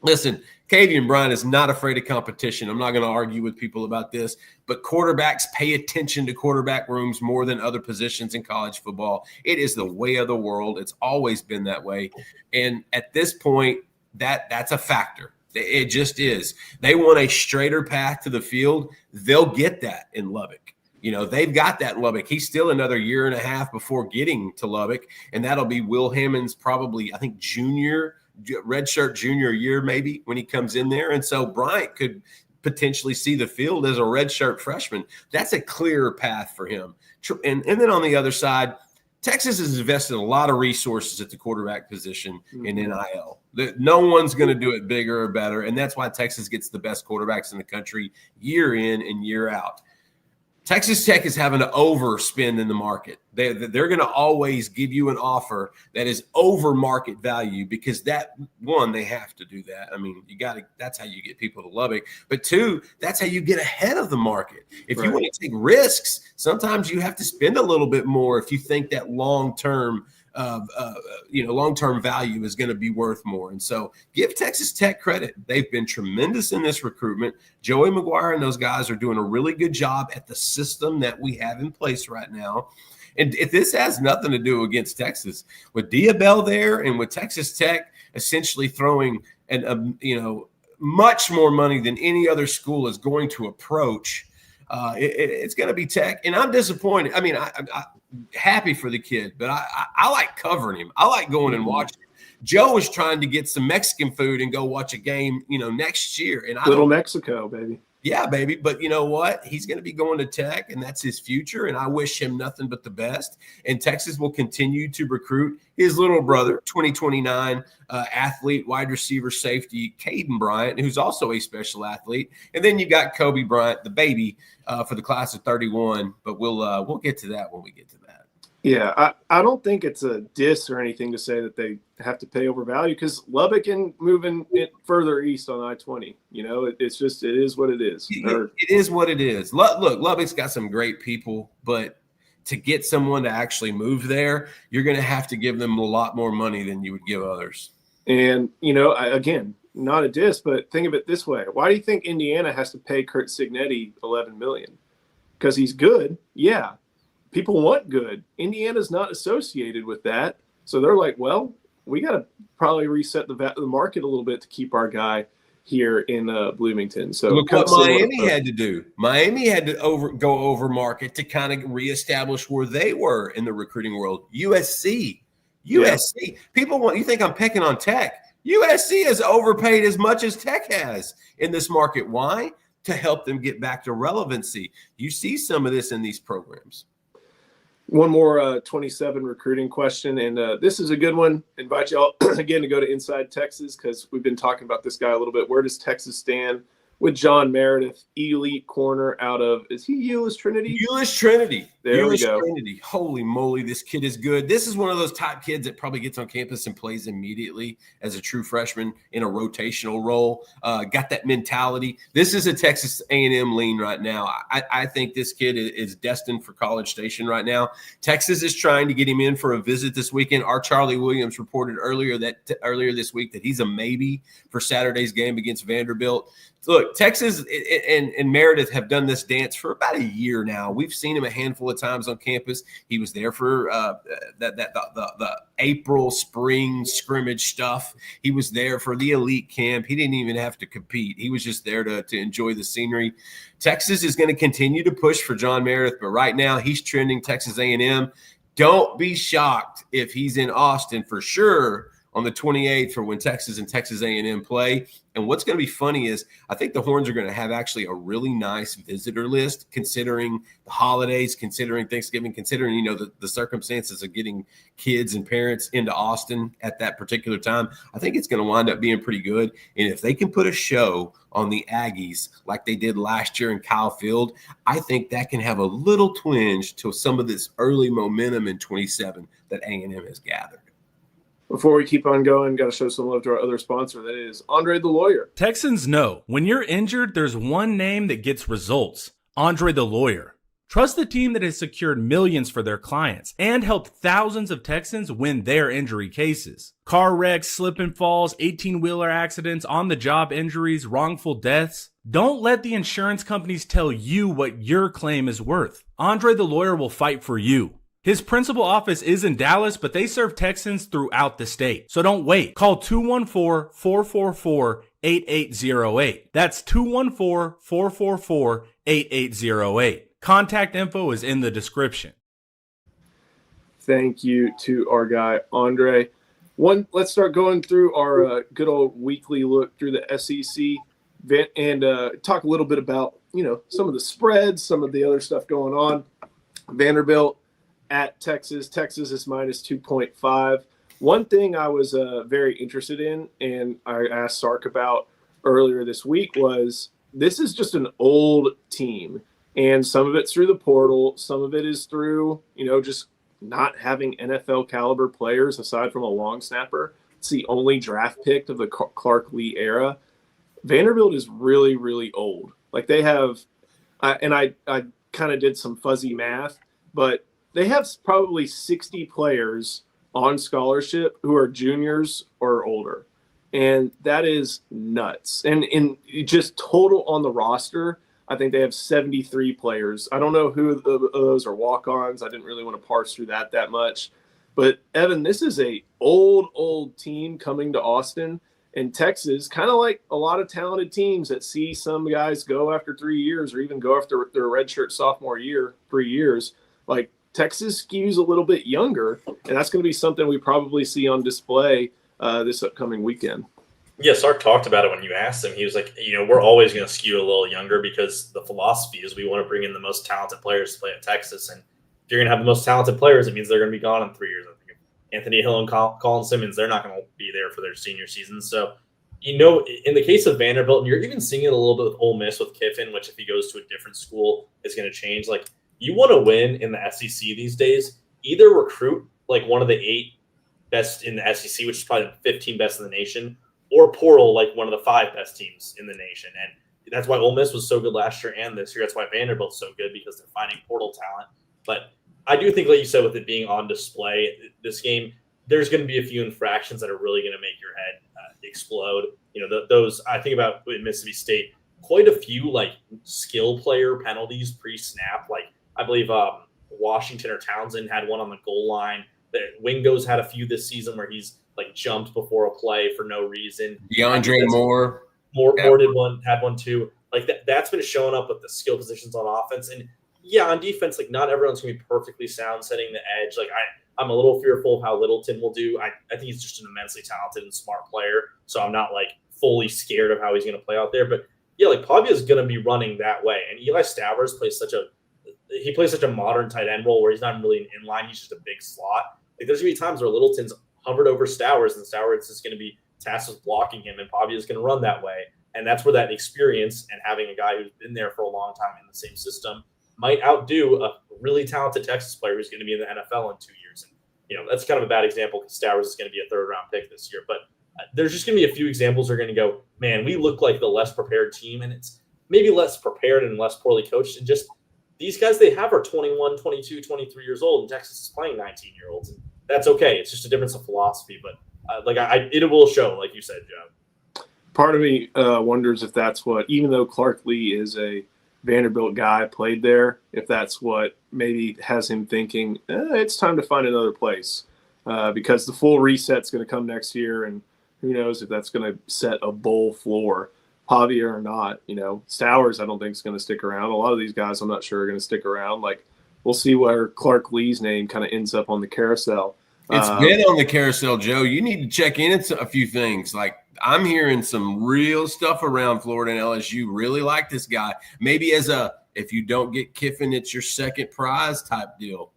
Listen, Kavian Bryant is not afraid of competition. I'm not going to argue with people about this, but quarterbacks pay attention to quarterback rooms more than other positions in college football. It is the way of the world. It's always been that way. And at this point, that's a factor. It just is. They want a straighter path to the field. They'll get that in Lubbock. You know, they've got that in Lubbock. He's still another year and a half before getting to Lubbock, and that'll be Will Hammond's probably, I think, redshirt junior year maybe when he comes in there. And so Bryant could potentially see the field as a redshirt freshman. That's a clearer path for him. And then on the other side, Texas has invested a lot of resources at the quarterback position in NIL. No one's going to do it bigger or better, and that's why Texas gets the best quarterbacks in the country year in and year out. Texas Tech is having to overspend in the market. They're going to always give you an offer that is over market value, because they have to do that. I mean, that's how you get people to Lubbock. But 2, that's how you get ahead of the market. If you want to take risks, sometimes you have to spend a little bit more if you think that long-term value is going to be worth more. And so give Texas Tech credit. They've been tremendous in this recruitment. Joey McGuire and those guys are doing a really good job at the system that we have in place right now. And if this has nothing to do against Texas, with Diabell there and with Texas Tech essentially throwing much more money than any other school is going to approach, it's going to be Tech. And I'm disappointed. I mean, I'm happy for the kid, but I like covering him. I like going and watching him. Joe was trying to get some Mexican food and go watch a game, next year. And Little Mexico, baby. Yeah, baby. But you know what? He's going to be going to Tech, and that's his future. And I wish him nothing but the best. And Texas will continue to recruit his little brother, 2029 athlete, wide receiver, safety, Caden Bryant, who's also a special athlete. And then you got Kobe Bryant, the baby, for the class of 31. But we'll get to that when we get to that. Yeah, I don't think it's a diss or anything to say that they have to pay over value, because Lubbock and moving it further east on I-20, it is what it is. It is what it is. Look, Lubbock's got some great people, but to get someone to actually move there, you're going to have to give them a lot more money than you would give others. And, again, not a diss, but think of it this way. Why do you think Indiana has to pay Curt Cignetti $11 million? Because he's good? Yeah. People want good. Indiana's not associated with that. So they're like, well, we got to probably reset the market a little bit to keep our guy here in Bloomington. So look what Miami had to do. Miami had to go over market to kind of reestablish where they were in the recruiting world. USC. People you think I'm picking on Tech. USC has overpaid as much as Tech has in this market. Why? To help them get back to relevancy. You see some of this in these programs. One more 27 recruiting question, and this is a good one. Invite y'all again to go to Inside Texas, because we've been talking about this guy a little bit. Where does Texas stand with John Meredith, elite corner out of, is he Euless Trinity? Euless Trinity. There we go. Trinity. Holy moly, this kid is good. This is one of those top kids that probably gets on campus and plays immediately as a true freshman in a rotational role. Got that mentality. This is a Texas A&M lean right now. I think this kid is destined for College Station right now. Texas is trying to get him in for a visit this weekend. Our Charlie Williams reported earlier this week that he's a maybe for Saturday's game against Vanderbilt. Look, Texas and Meredith have done this dance for about a year now. We've seen him a handful of times on campus. He was there for the April spring scrimmage stuff. He was there for the elite camp. He didn't even have to compete. He was just there to enjoy the scenery. Texas is going to continue to push for John Meredith, but right now he's trending Texas A&M. Don't be shocked if he's in Austin for sure on the 28th for when Texas and Texas A&M play. And what's going to be funny is I think the Horns are going to have actually a really nice visitor list, considering the holidays, considering Thanksgiving, considering, the circumstances of getting kids and parents into Austin at that particular time. I think it's going to wind up being pretty good. And if they can put a show on the Aggies like they did last year in Kyle Field, I think that can have a little twinge to some of this early momentum in 27 that A&M has gathered. Before we keep on going, got to show some love to our other sponsor. That is Andre the Lawyer. Texans know when you're injured, there's one name that gets results. Andre the Lawyer. Trust the team that has secured millions for their clients and helped thousands of Texans win their injury cases. Car wrecks, slip and falls, 18-wheeler accidents, on-the-job injuries, wrongful deaths. Don't let the insurance companies tell you what your claim is worth. Andre the Lawyer will fight for you. His principal office is in Dallas, but they serve Texans throughout the state. So don't wait. Call 214-444-8808. That's 214-444-8808. Contact info is in the description. Thank you to our guy, Andre. Let's start going through our good old weekly look through the SEC and talk a little bit about, some of the spreads, some of the other stuff going on. Vanderbilt at Texas. Texas is minus 2.5. One thing I was very interested in, and I asked Sark about earlier this week, was this is just an old team. And some of it's through the portal. Some of it is through, just not having NFL caliber players aside from a long snapper. It's the only draft pick of the Clark Lee era. Vanderbilt is really, really old. Like they have, and I kind of did some fuzzy math, but they have probably 60 players on scholarship who are juniors or older. And that is nuts. And in just total on the roster, I think they have 73 players. I don't know who of those are walk-ons. I didn't really want to parse through that much. But, Evan, this is a old team coming to Austin. And Texas, kind of like a lot of talented teams that see some guys go after 3 years or even go after their redshirt sophomore year, 3 years, like Texas skews a little bit younger, and that's going to be something we probably see on display this upcoming weekend. Yeah, Sark talked about it when you asked him. He was like, we're always going to skew a little younger because the philosophy is we want to bring in the most talented players to play at Texas. And if you're going to have the most talented players, it means they're going to be gone in 3 years. I think Anthony Hill and Colin Simmons, they're not going to be there for their senior season. So, in the case of Vanderbilt, and you're even seeing it a little bit with Ole Miss with Kiffin, which if he goes to a different school is going to change. Like, you want to win in the SEC these days, either recruit like one of the 8 best in the SEC, which is probably the 15 best in the nation, or portal like one of the 5 best teams in the nation. And that's why Ole Miss was so good last year and this year. That's why Vanderbilt's so good, because they're finding portal talent. But I do think, like you said, with it being on display this game, there's going to be a few infractions that are really going to make your head explode. Those I think about in Mississippi State, quite a few like skill player penalties pre-snap. Like I believe Washington or Townsend had one on the goal line. Wingo's had a few this season where he's like jumped before a play for no reason. DeAndre Moore had one too. Like that's been showing up with the skill positions on offense. And yeah, on defense, like not everyone's gonna be perfectly sound setting the edge. Like I'm a little fearful of how Littleton will do. I think he's just an immensely talented and smart player. So I'm not like fully scared of how he's gonna play out there. But yeah, like Pavia is gonna be running that way. And Eli Stavers plays such a modern tight end role where he's not really an inline, he's just a big slot. Like there's gonna be times where Littleton's hovered over Stowers, and Stowers is going to be tasked with blocking him, and Pavia is going to run that way. And that's where that experience and having a guy who's been there for a long time in the same system might outdo a really talented Texas player who's going to be in the NFL in 2 years. And that's kind of a bad example because Stowers is going to be a 3rd-round pick this year. But there's just going to be a few examples that are going to go, man, we look like the less prepared team, and it's maybe less prepared and less poorly coached. And just these guys they have are 21, 22, 23 years old, and Texas is playing 19-year-olds. And that's okay. It's just a difference of philosophy, but it will show, like you said, Joe. Part of me wonders if that's what, even though Clark Lee is a Vanderbilt guy, played there, if that's what maybe has him thinking, it's time to find another place. Because the full reset's going to come next year, and who knows if that's going to set a bowl floor, Pavia or not. Stowers I don't think is going to stick around. A lot of these guys I'm not sure are going to stick around. Like, we'll see where Clark Lee's name kind of ends up on the carousel. It's been on the carousel, Joe. You need to check in a few things. Like, I'm hearing some real stuff around Florida and LSU. Really like this guy. Maybe if you don't get Kiffin, it's your second prize type deal.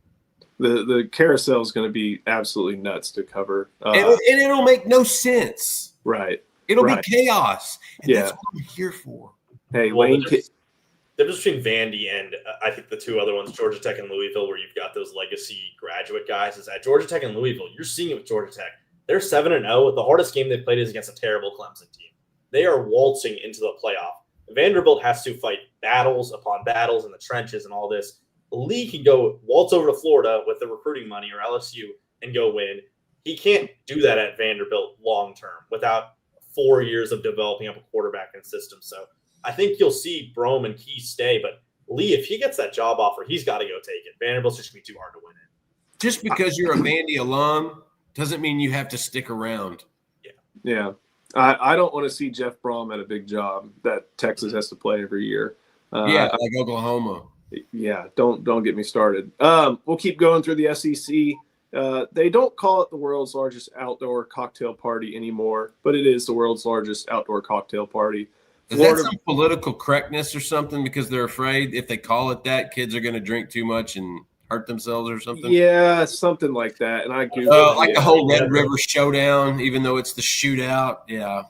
The carousel is going to be absolutely nuts to cover. And it'll make no sense. Right. It'll be chaos. And that's what I'm here for. Hey, well, Lane. The difference between Vandy and I think the two other ones, Georgia Tech and Louisville, where you've got those legacy graduate guys, is at Georgia Tech and Louisville. You're seeing it with Georgia Tech. They're 7-0. The hardest game they played is against a terrible Clemson team. They are waltzing into the playoff. Vanderbilt has to fight battles upon battles in the trenches and all this. Lee can go waltz over to Florida with the recruiting money or LSU and go win. He can't do that at Vanderbilt long term without 4 years of developing up a quarterback and system. So I think you'll see Brome and Key stay, but Lee, if he gets that job offer, he's got to go take it. Vanderbilt's just going to be too hard to win it. Just because you're a Vandy alum doesn't mean you have to stick around. Yeah. I don't want to see Jeff Brom at a big job that Texas has to play every year. Like Oklahoma. Yeah, don't get me started. We'll keep going through the SEC. They don't call it the world's largest outdoor cocktail party anymore, but it is the world's largest outdoor cocktail party. Is that some political correctness or something because they're afraid if they call it that, kids are going to drink too much and hurt themselves or something? Yeah, something like that. And I like the whole Red River Showdown, even though it's the shootout. Yeah.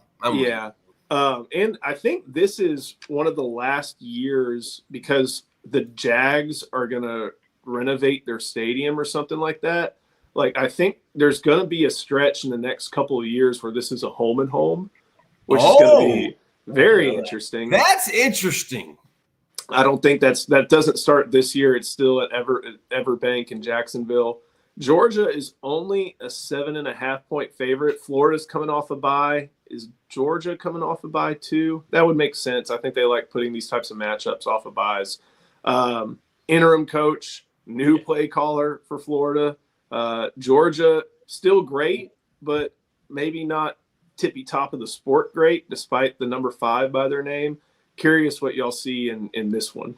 And I think this is one of the last years because the Jags are going to renovate their stadium or something like that. Like, I think there's going to be a stretch in the next couple of years where this is a home and home, which is going to be very interesting. That's interesting. I don't think that doesn't start this year. It's still at Everbank in Jacksonville. Georgia is only a 7.5-point favorite. Florida's coming off a bye. Is Georgia coming off a bye too? That would make sense. I think they like putting these types of matchups off of byes. Interim coach, new play caller for Florida. Georgia still great, but maybe not tippy top of the sport great, despite the number 5 by their name. Curious what y'all see in this one.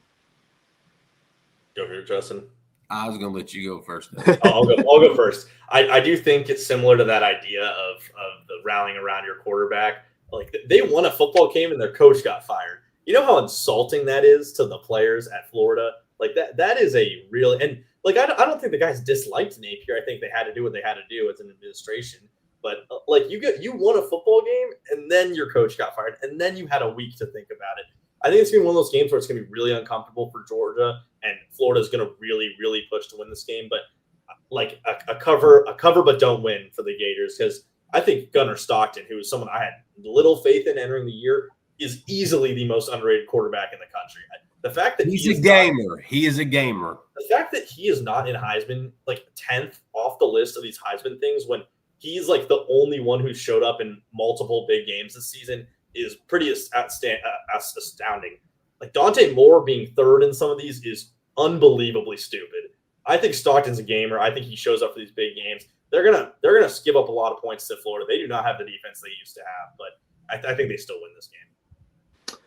Go here, Justin. I was going to let you go first. I'll go first. I do think it's similar to that idea of the rallying around your quarterback. Like, they won a football game and their coach got fired. You know how insulting that is to the players at Florida? Like, that is a real – and, like, I don't think the guys disliked Napier. I think they had to do what they had to do as an administration. But, like, you won a football game and then your coach got fired and then you had a week to think about it. I think it's going to be one of those games where it's going to be really uncomfortable for Georgia, and Florida's going to really, really push to win this game. But like a cover but don't win for the Gators, because I think Gunnar Stockton, who is someone I had little faith in entering the year, is easily the most underrated quarterback in the country. The fact that he is a gamer. The fact that he is not in Heisman, like 10th off the list of these Heisman things, when he's like the only one who showed up in multiple big games this season, is pretty astounding. Like, Dante Moore being third in some of these is unbelievably stupid. I think Stockton's a gamer. I think he shows up for these big games. They're gonna give up a lot of points to Florida. They do not have the defense they used to have, but I think they still win this game.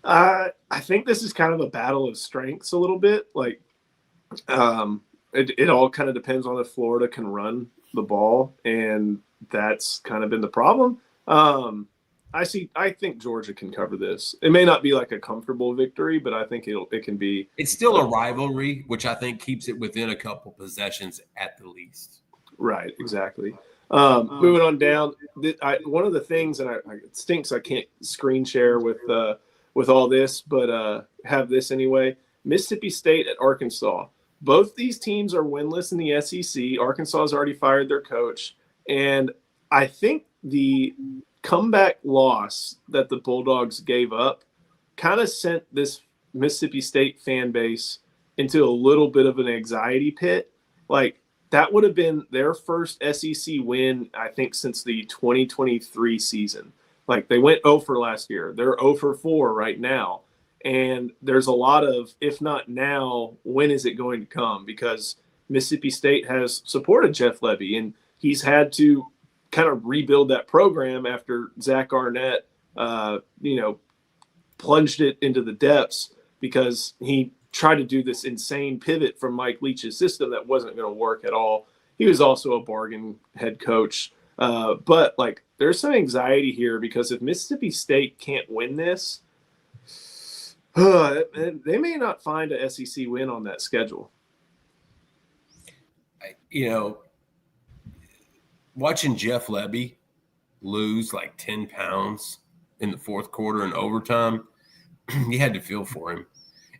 I think this is kind of a battle of strengths a little bit. Like, it all kind of depends on if Florida can run the ball, and that's kind of been the problem. I think Georgia can cover this. It may not be like a comfortable victory, but I think it can be. It's still a rivalry, which I think keeps it within a couple possessions at the least. Right, exactly. Moving on down, one of the things, and it stinks I can't screen share with all this, but have this anyway. Mississippi State at Arkansas. Both these teams are winless in the SEC. Arkansas has already fired their coach, and I think the comeback loss that the Bulldogs gave up kind of sent this Mississippi State fan base into a little bit of an anxiety pit. Like, that would have been their first SEC win, I think, since the 2023 season. Like they went 0 for last year. They're 0 for 4 right now. And there's a lot of, if not now, when is it going to come? Because Mississippi State has supported Jeff Lebby, and he's had to kind of rebuild that program after Zach Arnett, plunged it into the depths because he tried to do this insane pivot from Mike Leach's system that wasn't going to work at all. He was also a bargain head coach. But like, there's some anxiety here because if Mississippi State can't win this, they may not find a SEC win on that schedule. Watching Jeff Lebby lose like 10 pounds in the fourth quarter in overtime, you had to feel for him.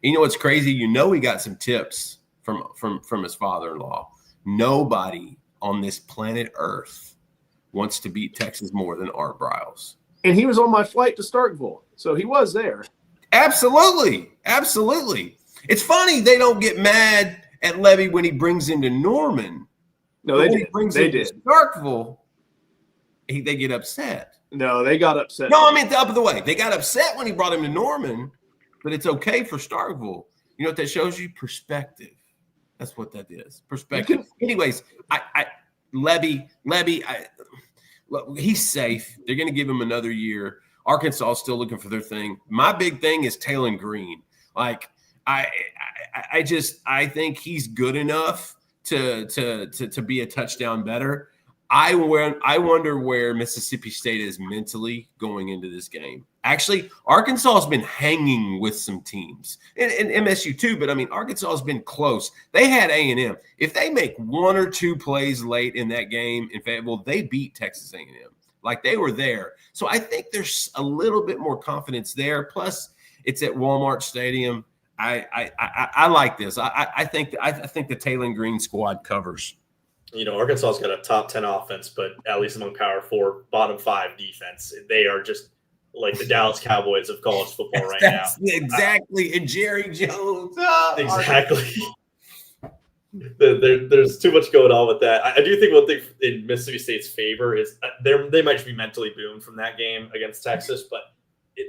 You know what's crazy? He got some tips from his father-in-law. Nobody on this planet Earth wants to beat Texas more than Art Briles. And he was on my flight to Starkville, so he was there. Absolutely. It's funny they don't get mad at Lebby when he brings him to Norman. No, they did. They did. Starkville, they get upset. No, they got upset. No, I mean the other way. They got upset when he brought him to Norman, but it's okay for Starkville. You know what that shows you? Perspective. That's what that is. Perspective. Anyways, Lebby, he's safe. They're going to give him another year. Arkansas is still looking for their thing. My big thing is Taylor Green. Like I think he's good enough to be a touchdown better. I wonder where Mississippi State is mentally going into this game. Actually, Arkansas has been hanging with some teams, and MSU too. But I mean, Arkansas has been close. They had A&M. If they make one or two plays late in that game in Fayetteville, they beat Texas A&M. Like they were there. So I think there's a little bit more confidence there. Plus, it's at Walmart Stadium. I like this. I think the Taylor Green squad covers. Arkansas's got a top 10 offense, but at least among Power 4, bottom 5 defense. They are just like the Dallas Cowboys of college football right now. Exactly. And Jerry Jones. Exactly. There's too much going on with that. I do think one thing in Mississippi State's favor is they might just be mentally boomed from that game against Texas, but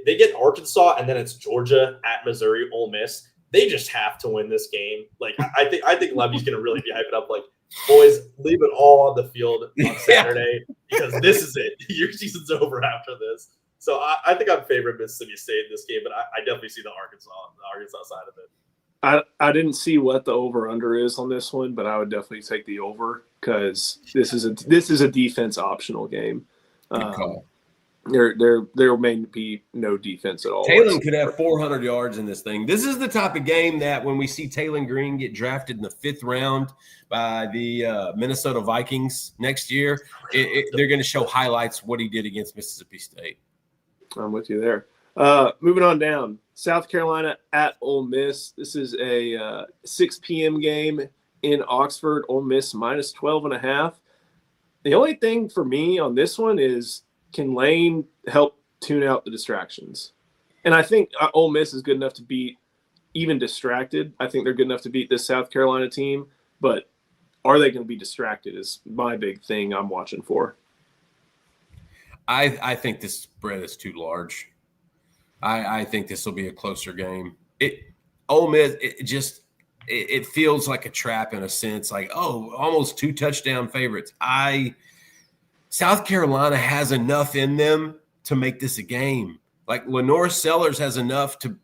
they get Arkansas and then it's Georgia at Missouri, Ole Miss. They just have to win this game. Like I think Levy's going to really be hyping up. Like, boys, leave it all on the field on Saturday because this is it. Your season's over after this. So I think I'm favoring Mississippi State in this game, but I definitely see the Arkansas side of it. I didn't see what the over/under is on this one, but I would definitely take the over because this is a defense optional game. There may be no defense at all. Taylor could have 400 yards in this thing. This is the type of game that when we see Taylor Green get drafted in the 5th round by the Minnesota Vikings next year, they're going to show highlights what he did against Mississippi State. I'm with you there. Moving on down, South Carolina at Ole Miss. This is a 6 p.m. game in Oxford. Ole Miss minus 12.5. The only thing for me on this one is, can Lane help tune out the distractions? And I think Ole Miss is good enough to beat even distracted. I think they're good enough to beat this South Carolina team, but are they going to be distracted is my big thing I'm watching for. I think this spread is too large. I think this will be a closer game. Ole Miss, it feels like a trap in a sense, like, almost 2 touchdown favorites. South Carolina has enough in them to make this a game. Like Lenore Sellers has enough to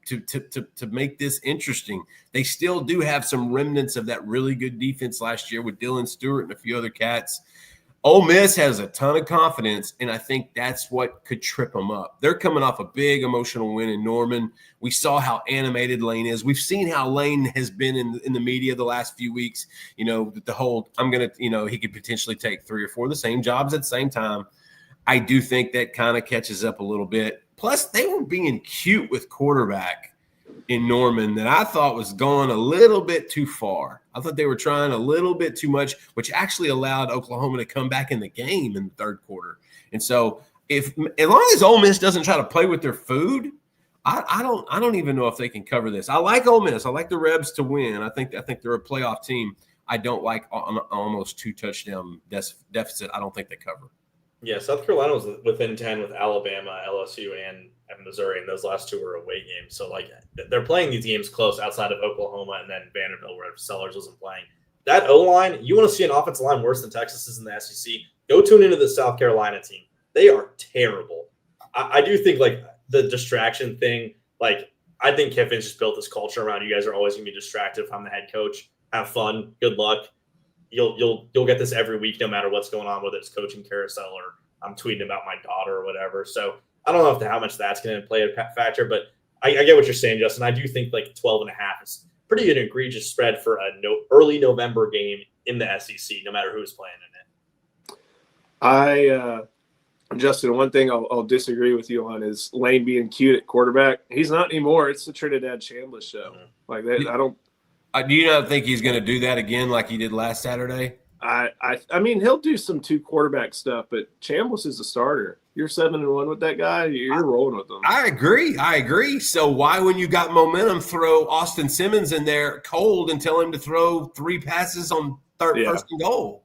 make this interesting. They still do have some remnants of that really good defense last year with Dylan Stewart and a few other cats. Ole Miss has a ton of confidence, and I think that's what could trip them up. They're coming off a big emotional win in Norman. We saw how animated Lane is. We've seen how Lane has been in the media the last few weeks. The whole he could potentially take 3 or 4 of the same jobs at the same time. I do think that kind of catches up a little bit. Plus, they were being cute with quarterback in Norman that I thought was going a little bit too far. I thought they were trying a little bit too much, which actually allowed Oklahoma to come back in the game in the 3rd quarter. And so as long as Ole Miss doesn't try to play with their food, I don't even know if they can cover this. I like Ole Miss. I like the Rebs to win. I think they're a playoff team. I don't like almost 2 touchdown deficit. I don't think they cover. Yeah, South Carolina was within 10 with Alabama, LSU, and Missouri, and those last two were away games. So, like, they're playing these games close outside of Oklahoma and then Vanderbilt, where Sellers wasn't playing. That O-line, you want to see an offensive line worse than Texas is in the SEC, go tune into the South Carolina team. They are terrible. I do think, like, the distraction thing, like, I think Kiffin's just built this culture around you guys are always going to be distracted if I'm the head coach. Have fun. Good luck. You'll get this every week, no matter what's going on, whether it's coaching carousel or I'm tweeting about my daughter or whatever. So I don't know how much that's going to play a factor, but I get what you're saying, Justin. I do think like 12.5 is pretty an egregious spread for a early November game in the SEC, no matter who's playing in it. Justin, one thing I'll disagree with you on is Lane being cute at quarterback. He's not anymore. It's the Trinidad Chambliss show. Mm-hmm. Like that, I don't. Do you not think he's going to do that again like he did last Saturday? I mean, he'll do some 2 quarterback stuff, but Chambliss is a starter. You're 7-1 with that guy. You're rolling with them. I agree. So why, when you got momentum, throw Austin Simmons in there cold and tell him to throw 3 passes on first and goal?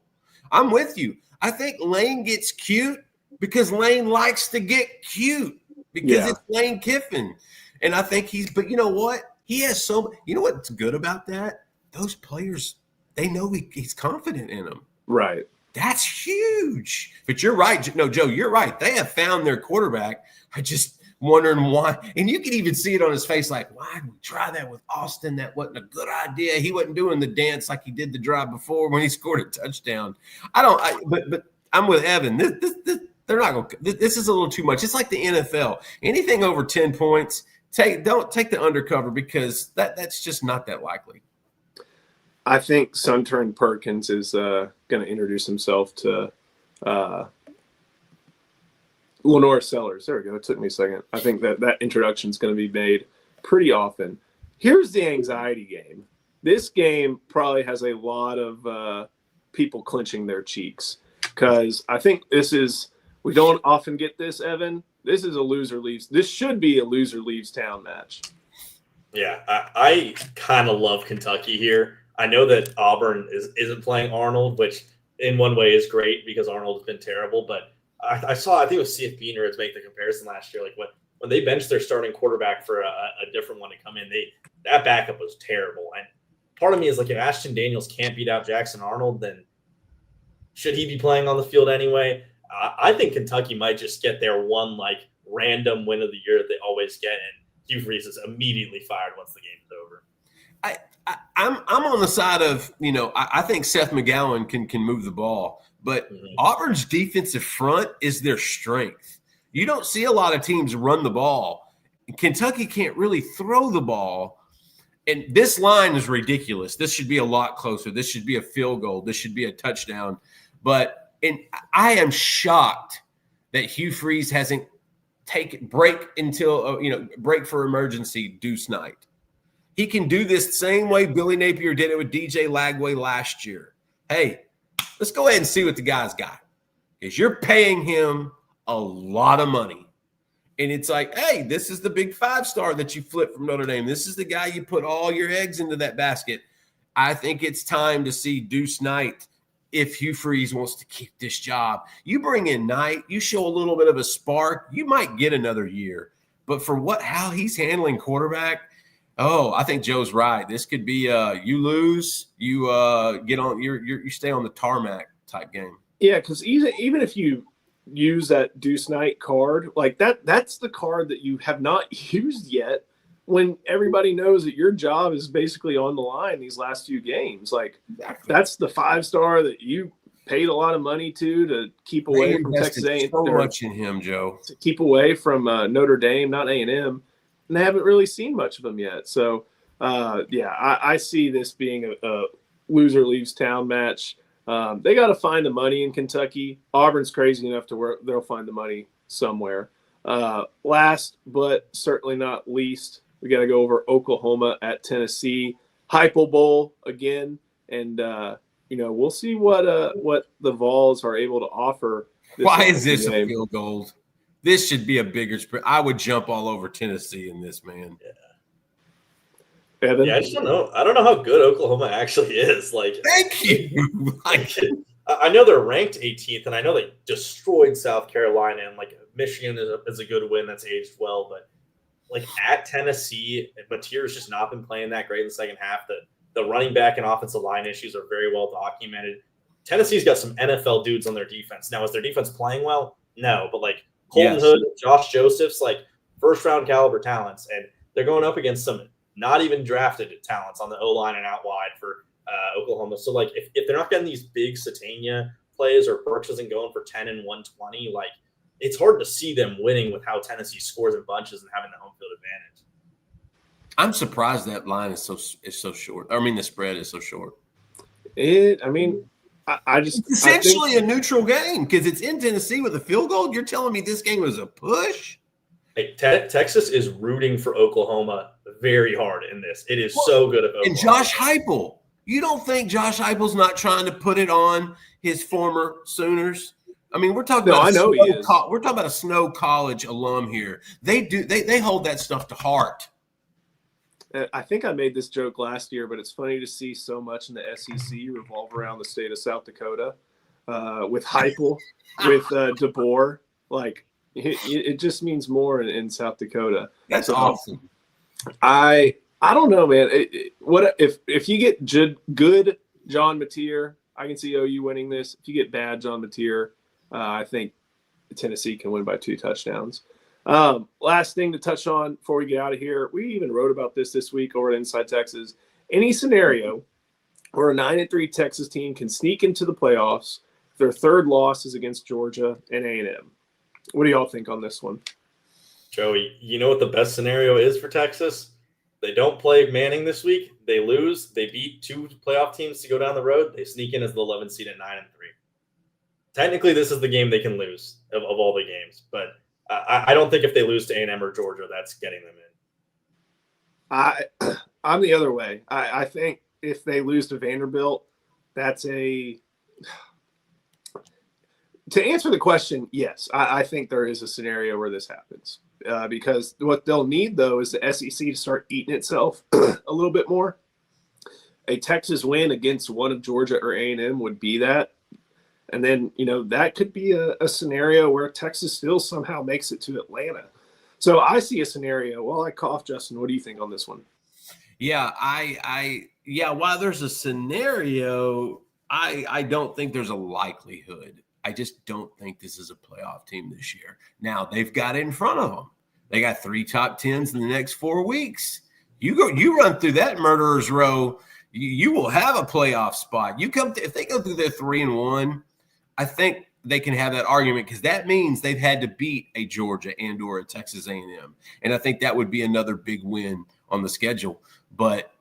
I'm with you. I think Lane gets cute because Lane likes to get cute because it's Lane Kiffin. And I think but you know what? He has you know what's good about that? Those players, they know he's confident in them. Right. That's huge. But you're right. No, Joe, you're right. They have found their quarterback. I just wondering why. And you can even see it on his face, like, why did we try that with Austin? That wasn't a good idea. He wasn't doing the dance like he did the drive before when he scored a touchdown. But I'm with Evan. They're not going to. This is a little too much. It's like the NFL. Anything over 10 points, don't take the undercover because that's just not that likely. I think Sunturn Perkins is going to introduce himself to Lenore Sellers. There we go. It took me a second. I think that introduction is going to be made pretty often. Here's the anxiety game. This game probably has a lot of people clenching their cheeks because I think we don't often get this, Evan. This is a loser leaves. This should be a loser leaves town match. Yeah, I kind of love Kentucky here. I know that Auburn isn't playing Arnold, which in one way is great because Arnold has been terrible. But I think it was CFP nerds make the comparison last year. Like when they benched their starting quarterback for a different one to come in, that backup was terrible. And part of me is like, if Ashton Daniels can't beat out Jackson Arnold, then should he be playing on the field anyway? I think Kentucky might just get their one like random win of the year that they always get, and Hugh Freeze is immediately fired once the game's over. I'm on the side of, I think Seth McGowan can move the ball, but Auburn's defensive front is their strength. You don't see a lot of teams run the ball. Kentucky can't really throw the ball. And this line is ridiculous. This should be a lot closer. This should be a field goal. This should be a touchdown. And I am shocked that Hugh Freeze hasn't break for emergency deuce night. He can do this the same way Billy Napier did it with DJ Lagway last year. Hey, let's go ahead and see what the guy's got. Because you're paying him a lot of money. And it's like, hey, this is the big 5-star that you flipped from Notre Dame. This is the guy you put all your eggs into that basket. I think it's time to see deuce night if Hugh Freeze wants to keep this job. You bring in Knight, you show a little bit of a spark, you might get another year. But for how he's handling quarterback, I think Joe's right. This could be you lose, you get on, you stay on the tarmac type game. Yeah, because even if you use that Deuce Knight card, like that's the card that you have not used yet. When everybody knows that your job is basically on the line these last few games, like that's the 5-star that you paid a lot of money to keep away from Texas A&M. So much in him, Joe. To keep away from Notre Dame, not A&M, and they haven't really seen much of them yet. So, I see this being a loser leaves town match. They got to find the money in Kentucky. Auburn's crazy enough to where they'll find the money somewhere. Last but certainly not least, we got to go over Oklahoma at Tennessee. Hypo Bowl again, and we'll see what the Vols are able to offer. Why is this a field goal? This should be a bigger spread. I would jump all over Tennessee in this, man. Yeah. Evan? Yeah, I just don't know. I don't know how good Oklahoma actually is. Like, thank you. I know they're ranked 18th, and I know they destroyed South Carolina, and like Michigan is a good win that's aged well, but like at Tennessee, Mateer's just not been playing that great in the second half. The running back and offensive line issues are very well documented. Tennessee's got some NFL dudes on their defense. Now, is their defense playing well? No, but like Colton Hood, Josh Josephs, like first round caliber talents, and they're going up against some not even drafted talents on the O-line and out wide for Oklahoma. So like if they're not getting these big Satania plays or Burks isn't going for 10 and 120, like it's hard to see them winning with how Tennessee scores in bunches and having the home field advantage. I'm surprised that line is so short. I mean, the spread is so short. It's essentially a neutral game because it's in Tennessee with a field goal. You're telling me this game was a push? Hey, Texas is rooting for Oklahoma very hard in this. It is so good at Oklahoma. And Josh Heupel. You don't think Josh Heupel's not trying to put it on his former Sooners? I mean, we're talking about we're talking about a Snow College alum here. They hold that stuff to heart. I think I made this joke last year, but it's funny to see so much in the SEC revolve around the state of South Dakota with Heupel, with DeBoer. Like it just means more in South Dakota. That's awesome. I don't know, man. What if you get good John Mateer? I can see OU winning this. If you get bad John Mateer, I think Tennessee can win by 2 touchdowns. Last thing to touch on before we get out of here, we even wrote about this week over at Inside Texas. Any scenario where a 9-3 Texas team can sneak into the playoffs, their third loss is against Georgia and A&M. What do y'all think on this one? Joey, you know what the best scenario is for Texas? They don't play Manning this week. They lose. They beat 2 playoff teams to go down the road. They sneak in as the 11th seed at 9-3. Technically, this is the game they can lose of all the games, but I don't think if they lose to A&M or Georgia, that's getting them in. I'm the other way. I think if they lose to Vanderbilt, that's to answer the question, yes, I think there is a scenario where this happens because what they'll need, though, is the SEC to start eating itself a little bit more. A Texas win against one of Georgia or A&M would be that. And then, that could be a scenario where Texas still somehow makes it to Atlanta. So I see a scenario. While I cough, Justin, what do you think on this one? Yeah, while there's a scenario, I don't think there's a likelihood. I just don't think this is a playoff team this year. Now, they've got it in front of them. They got 3 top 10s in the next 4 weeks. You run through that murderer's row, you will have a playoff spot. If they go through their 3-1, I think they can have that argument because that means they've had to beat a Georgia and or a Texas A&M. And I think that would be another big win on the schedule. But,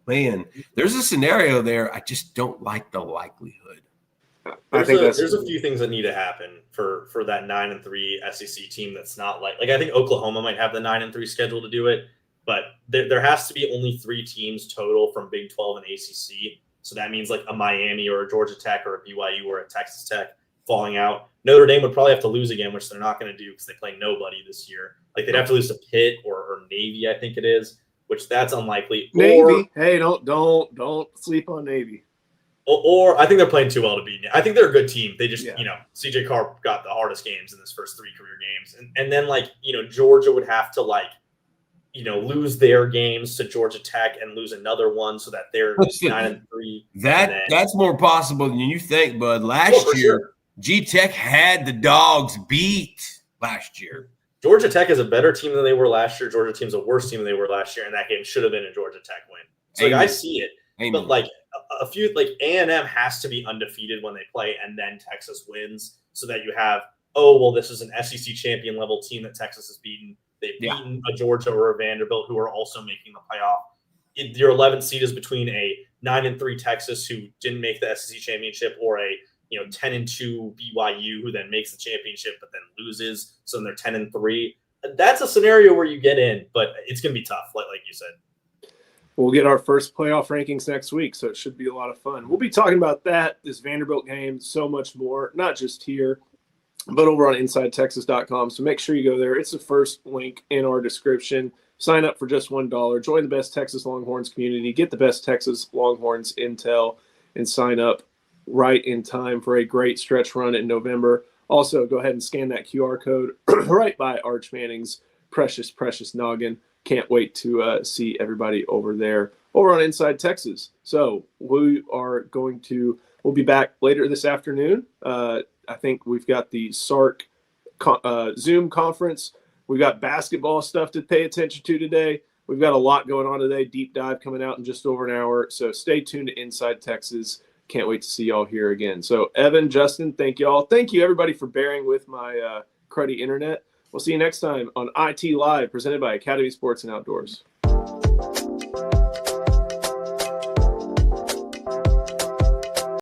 man, there's a scenario there. I just don't like the likelihood. There's a few things that need to happen for that 9-3 SEC team that's not like I think Oklahoma might have the 9-3 schedule to do it, but there has to be only 3 teams total from Big 12 and ACC. So that means like a Miami or a Georgia Tech or a BYU or a Texas Tech falling out. Notre Dame would probably have to lose again, which they're not going to do because they play nobody this year. Like they'd have to lose to Pitt or Navy, I think it is, which that's unlikely. Navy, hey, don't sleep on Navy. Or I think they're playing too well to beat. I think they're a good team. They just, CJ Carr got the hardest games in his first 3 career games, and then Georgia would have to lose their games to Georgia Tech and lose another one so that they're 9-3. That's more possible than you think, bud. Last year, sure. G Tech had the dogs beat last year. Georgia Tech is a better team than they were last year. Georgia team's a worse team than they were last year, and that game should have been a Georgia Tech win. So I see it, Amen. But a few A&M has to be undefeated when they play, and then Texas wins, so that you have this is an SEC champion level team that Texas has beaten. They've beaten a Georgia or a Vanderbilt who are also making the playoff. Your 11th seed is between a 9-3 Texas who didn't make the SEC championship or a 10-2 BYU who then makes the championship but then loses, so then they're 10-3. That's a scenario where you get in, but it's going to be tough, like you said. We'll get our first playoff rankings next week, so it should be a lot of fun. We'll be talking about that, this Vanderbilt game, so much more, not just here, but over on InsideTexas.com. So make sure you go there. It's the first link in our description. Sign up for just $1. Join the best Texas Longhorns community. Get the best Texas Longhorns intel and sign up right in time for a great stretch run in November. Also, go ahead and scan that QR code right by Arch Manning's precious noggin. Can't wait to see everybody over there over on Inside Texas. So we'll be back later this afternoon. I think we've got the SARC Zoom conference. We've got basketball stuff to pay attention to today. We've got a lot going on today. Deep dive coming out in just over an hour. So stay tuned to Inside Texas. Can't wait to see y'all here again. So Evan, Justin, thank you all. Thank you everybody for bearing with my cruddy internet. We'll see you next time on IT Live, presented by Academy Sports and Outdoors.